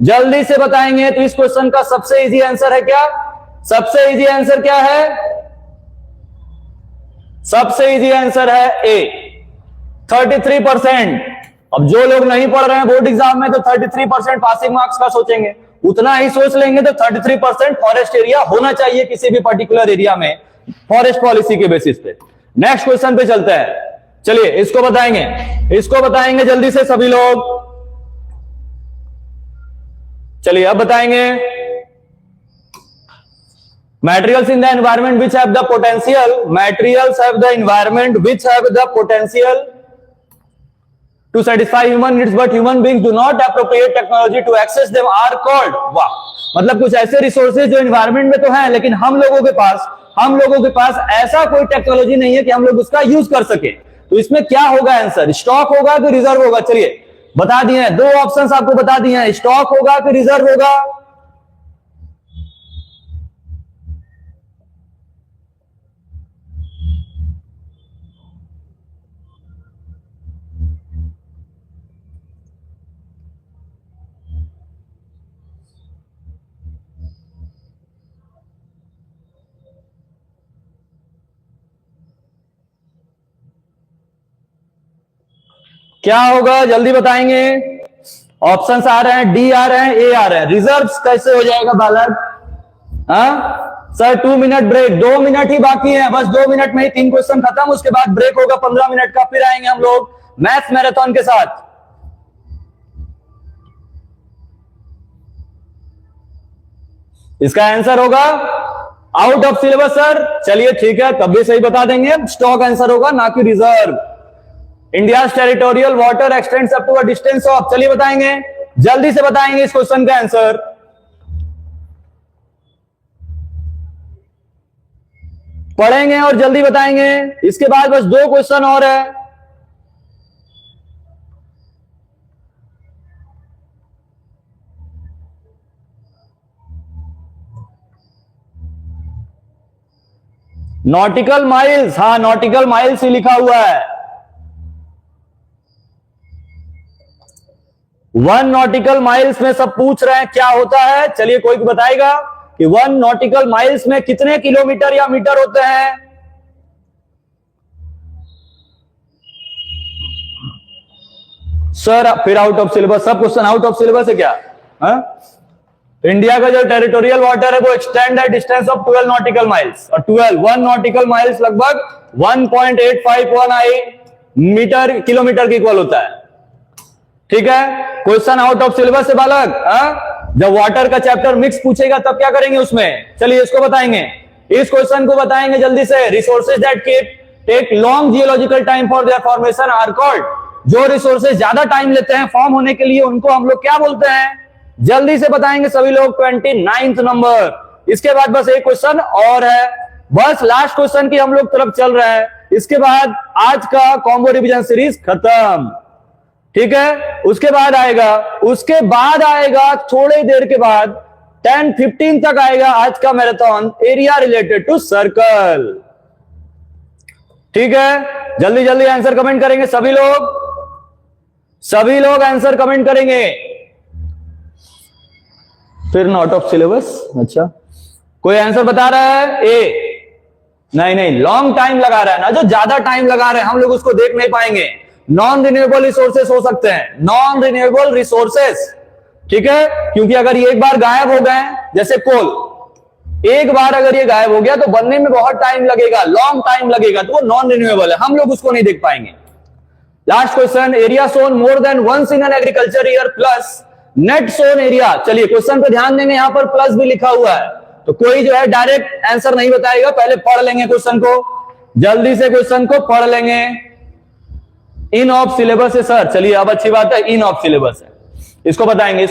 A: जल्दी से बताएंगे। तो इस क्वेश्चन का सबसे इजी आंसर है क्या, सबसे इजी आंसर क्या है, सबसे इजी आंसर है ए, 33%। अब जो लोग नहीं पढ़ रहे हैं बोर्ड एग्जाम में, तो 33% पासिंग मार्क्स का सोचेंगे, उतना ही सोच लेंगे, तो 33% फॉरेस्ट एरिया होना चाहिए किसी भी पर्टिकुलर एरिया में, फॉरेस्ट पॉलिसी के बेसिस पे। नेक्स्ट क्वेश्चन पे चलते हैं। चलिए, इसको बताएंगे, इसको बताएंगे जल्दी से सभी लोग। चलिए अब बताएंगे, materials in the environment which have the potential, materials have the environment which have the potential to satisfy human needs but human beings do not appropriate technology to access them are called। वाह, मतलब कुछ ऐसे resources जो environment में तो हैं, लेकिन हम लोगों के पास ऐसा कोई टेक्नोलॉजी नहीं है कि हम लोग उसका यूज कर सके। तो इसमें क्या होगा आंसर, स्टॉक होगा कि रिजर्व होगा? चलिए बता दिए हैं, दो ऑप्शंस आपको बता दिए हैं, स्टॉक होगा कि रिजर्व होगा। क्या होगा जल्दी बताएंगे। ऑप्शंस आ रहे हैं, डी आ रहे हैं, ए आ रहे हैं। रिजर्व्स कैसे हो जाएगा बालक? हाँ सर, 2 मिनट ब्रेक, 2 मिनट ही बाकी है, बस 2 मिनट में ही 3 क्वेश्चन खत्म, उसके बाद ब्रेक होगा 15 मिनट का, फिर आएंगे हम लोग मैथ्स मैराथन के साथ। इसका आंसर होगा आउट ऑफ सिलेबस सर। चलिए ठीक है, तब भी सही बता देंगे, स्टॉक आंसर होगा ना कि reserve. India territorial water extends up to a distance of, चलिए बताएंगे, जल्दी से बताएंगे इस क्वेश्चन का आंसर। पढ़ेंगे और जल्दी बताएंगे, इसके बाद बस 2 क्वेश्चन और है। नॉटिकल माइल्स, हाँ नॉटिकल माइल्स ही लिखा हुआ है। 1 नॉटिकल माइल्स में सब पूछ रहे हैं क्या होता है। चलिए कोई बताएगा कि 1 नॉटिकल माइल्स में कितने किलोमीटर या मीटर होते हैं? सर फिर आउट ऑफ सिलेबस, सब क्वेश्चन आउट ऑफ सिलेबस है क्या? इंडिया का जो टेरिटोरियल वाटर है वो एक्सटेंड है डिस्टेंस ऑफ 12 नॉटिकल माइल्स, और 1 नॉटिकल माइल्स लगभग 1.851 मीटर किलोमीटर के इक्वल होता है। ठीक है, क्वेश्चन आउट ऑफ सिलेबस है बालक। जब वाटर का चैप्टर मिक्स पूछेगा तब क्या करेंगे उसमें, चलिए इसको बताएंगे। इस क्वेश्चन को बताएंगे जल्दी से। Resources that take long geological time for their formation are called, जो रिसोर्सेज ज्यादा टाइम लेते हैं फॉर्म होने के लिए उनको हम लोग क्या बोलते हैं, जल्दी से बताएंगे सभी लोग। 29 नंबर। इसके बाद बस एक क्वेश्चन और है, बस लास्ट क्वेश्चन की हम लोग तरफ चल रहा है। इसके बाद आज का कॉम्बो रिवीजन सीरीज खत्म, ठीक है। उसके बाद आएगा थोड़ी देर के बाद 10:15 तक आएगा आज का marathon area related to circle, ठीक है। जल्दी जल्दी आंसर कमेंट करेंगे सभी लोग आंसर कमेंट करेंगे। फिर नॉट ऑफ सिलेबस, अच्छा कोई आंसर बता रहा है? ए नहीं, लॉन्ग टाइम लगा रहा है ना, जो ज्यादा टाइम लगा रहे हैं हम लोग उसको देख नहीं पाएंगे। नॉन रिन्यूएबल रिसोर्सेस हो सकते हैं, नॉन रिन्यूएबल रिसोर्सेस, ठीक है। क्योंकि अगर ये एक बार गायब हो गए, जैसे कोल, एक बार अगर ये गायब हो गया तो बनने में बहुत टाइम लगेगा, लॉन्ग टाइम लगेगा, तो वो नॉन रिन्यूएबल है, हम लोग उसको नहीं देख पाएंगे। Last question, area sown more than once in an agriculture year plus net sown area. चलिए क्वेश्चन पे ध्यान देंगे, यहां पर प्लस भी लिखा हुआ है, तो कोई जो है डायरेक्ट आंसर नहीं बताएगा, पहले पढ़ लेंगे क्वेश्चन को, जल्दी से क्वेश्चन को पढ़ लेंगे। इन ऑफ सिलेबस है सर, चलिए अब अच्छी बात है, इन ऑफ सिलेबस है, इसको बताएंगे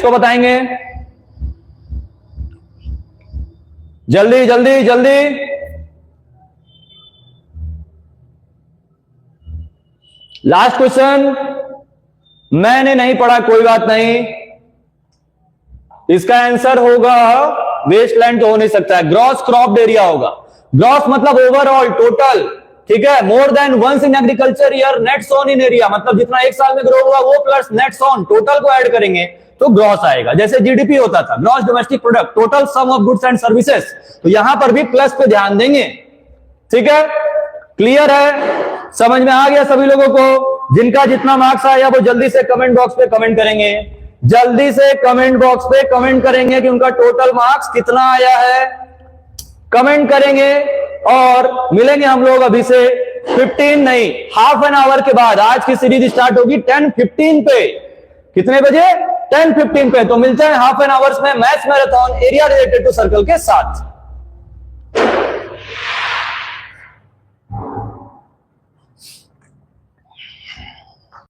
A: जल्दी। लास्ट क्वेश्चन मैंने नहीं पढ़ा, कोई बात नहीं, इसका आंसर होगा वेस्टलैंड तो हो नहीं सकता है, ग्रॉस क्रॉप्ड एरिया होगा। ग्रॉस मतलब ओवरऑल, टोटल, ठीक है। More than once in agriculture year net sown in area, मतलब जितना एक साल में ग्रो हुआ वो प्लस नेट सोन, टोटल को ऐड करेंगे तो ग्रॉस आएगा। जैसे जीडीपी होता था, gross domestic product, total sum of goods and services, तो यहां पर भी प्लस पे ध्यान देंगे, ठीक है। क्लियर है, समझ में आ गया सभी लोगों को? जिनका जितना मार्क्स आया वो जल्दी से कमेंट बॉक्स पे कमेंट करेंगे, जल्दी से कमेंट बॉक्स पे कमेंट करेंगे कि उनका टोटल मार्क्स कितना आया है, कमेंट करेंगे। और मिलेंगे हम लोग अभी से 15 नहीं, हाफ एन आवर के बाद। आज की सीरीज स्टार्ट होगी 10:15 पे, कितने बजे? 10:15 पे। तो मिलते हैं हाफ एन आवर्स में maths marathon area related to circle के साथ।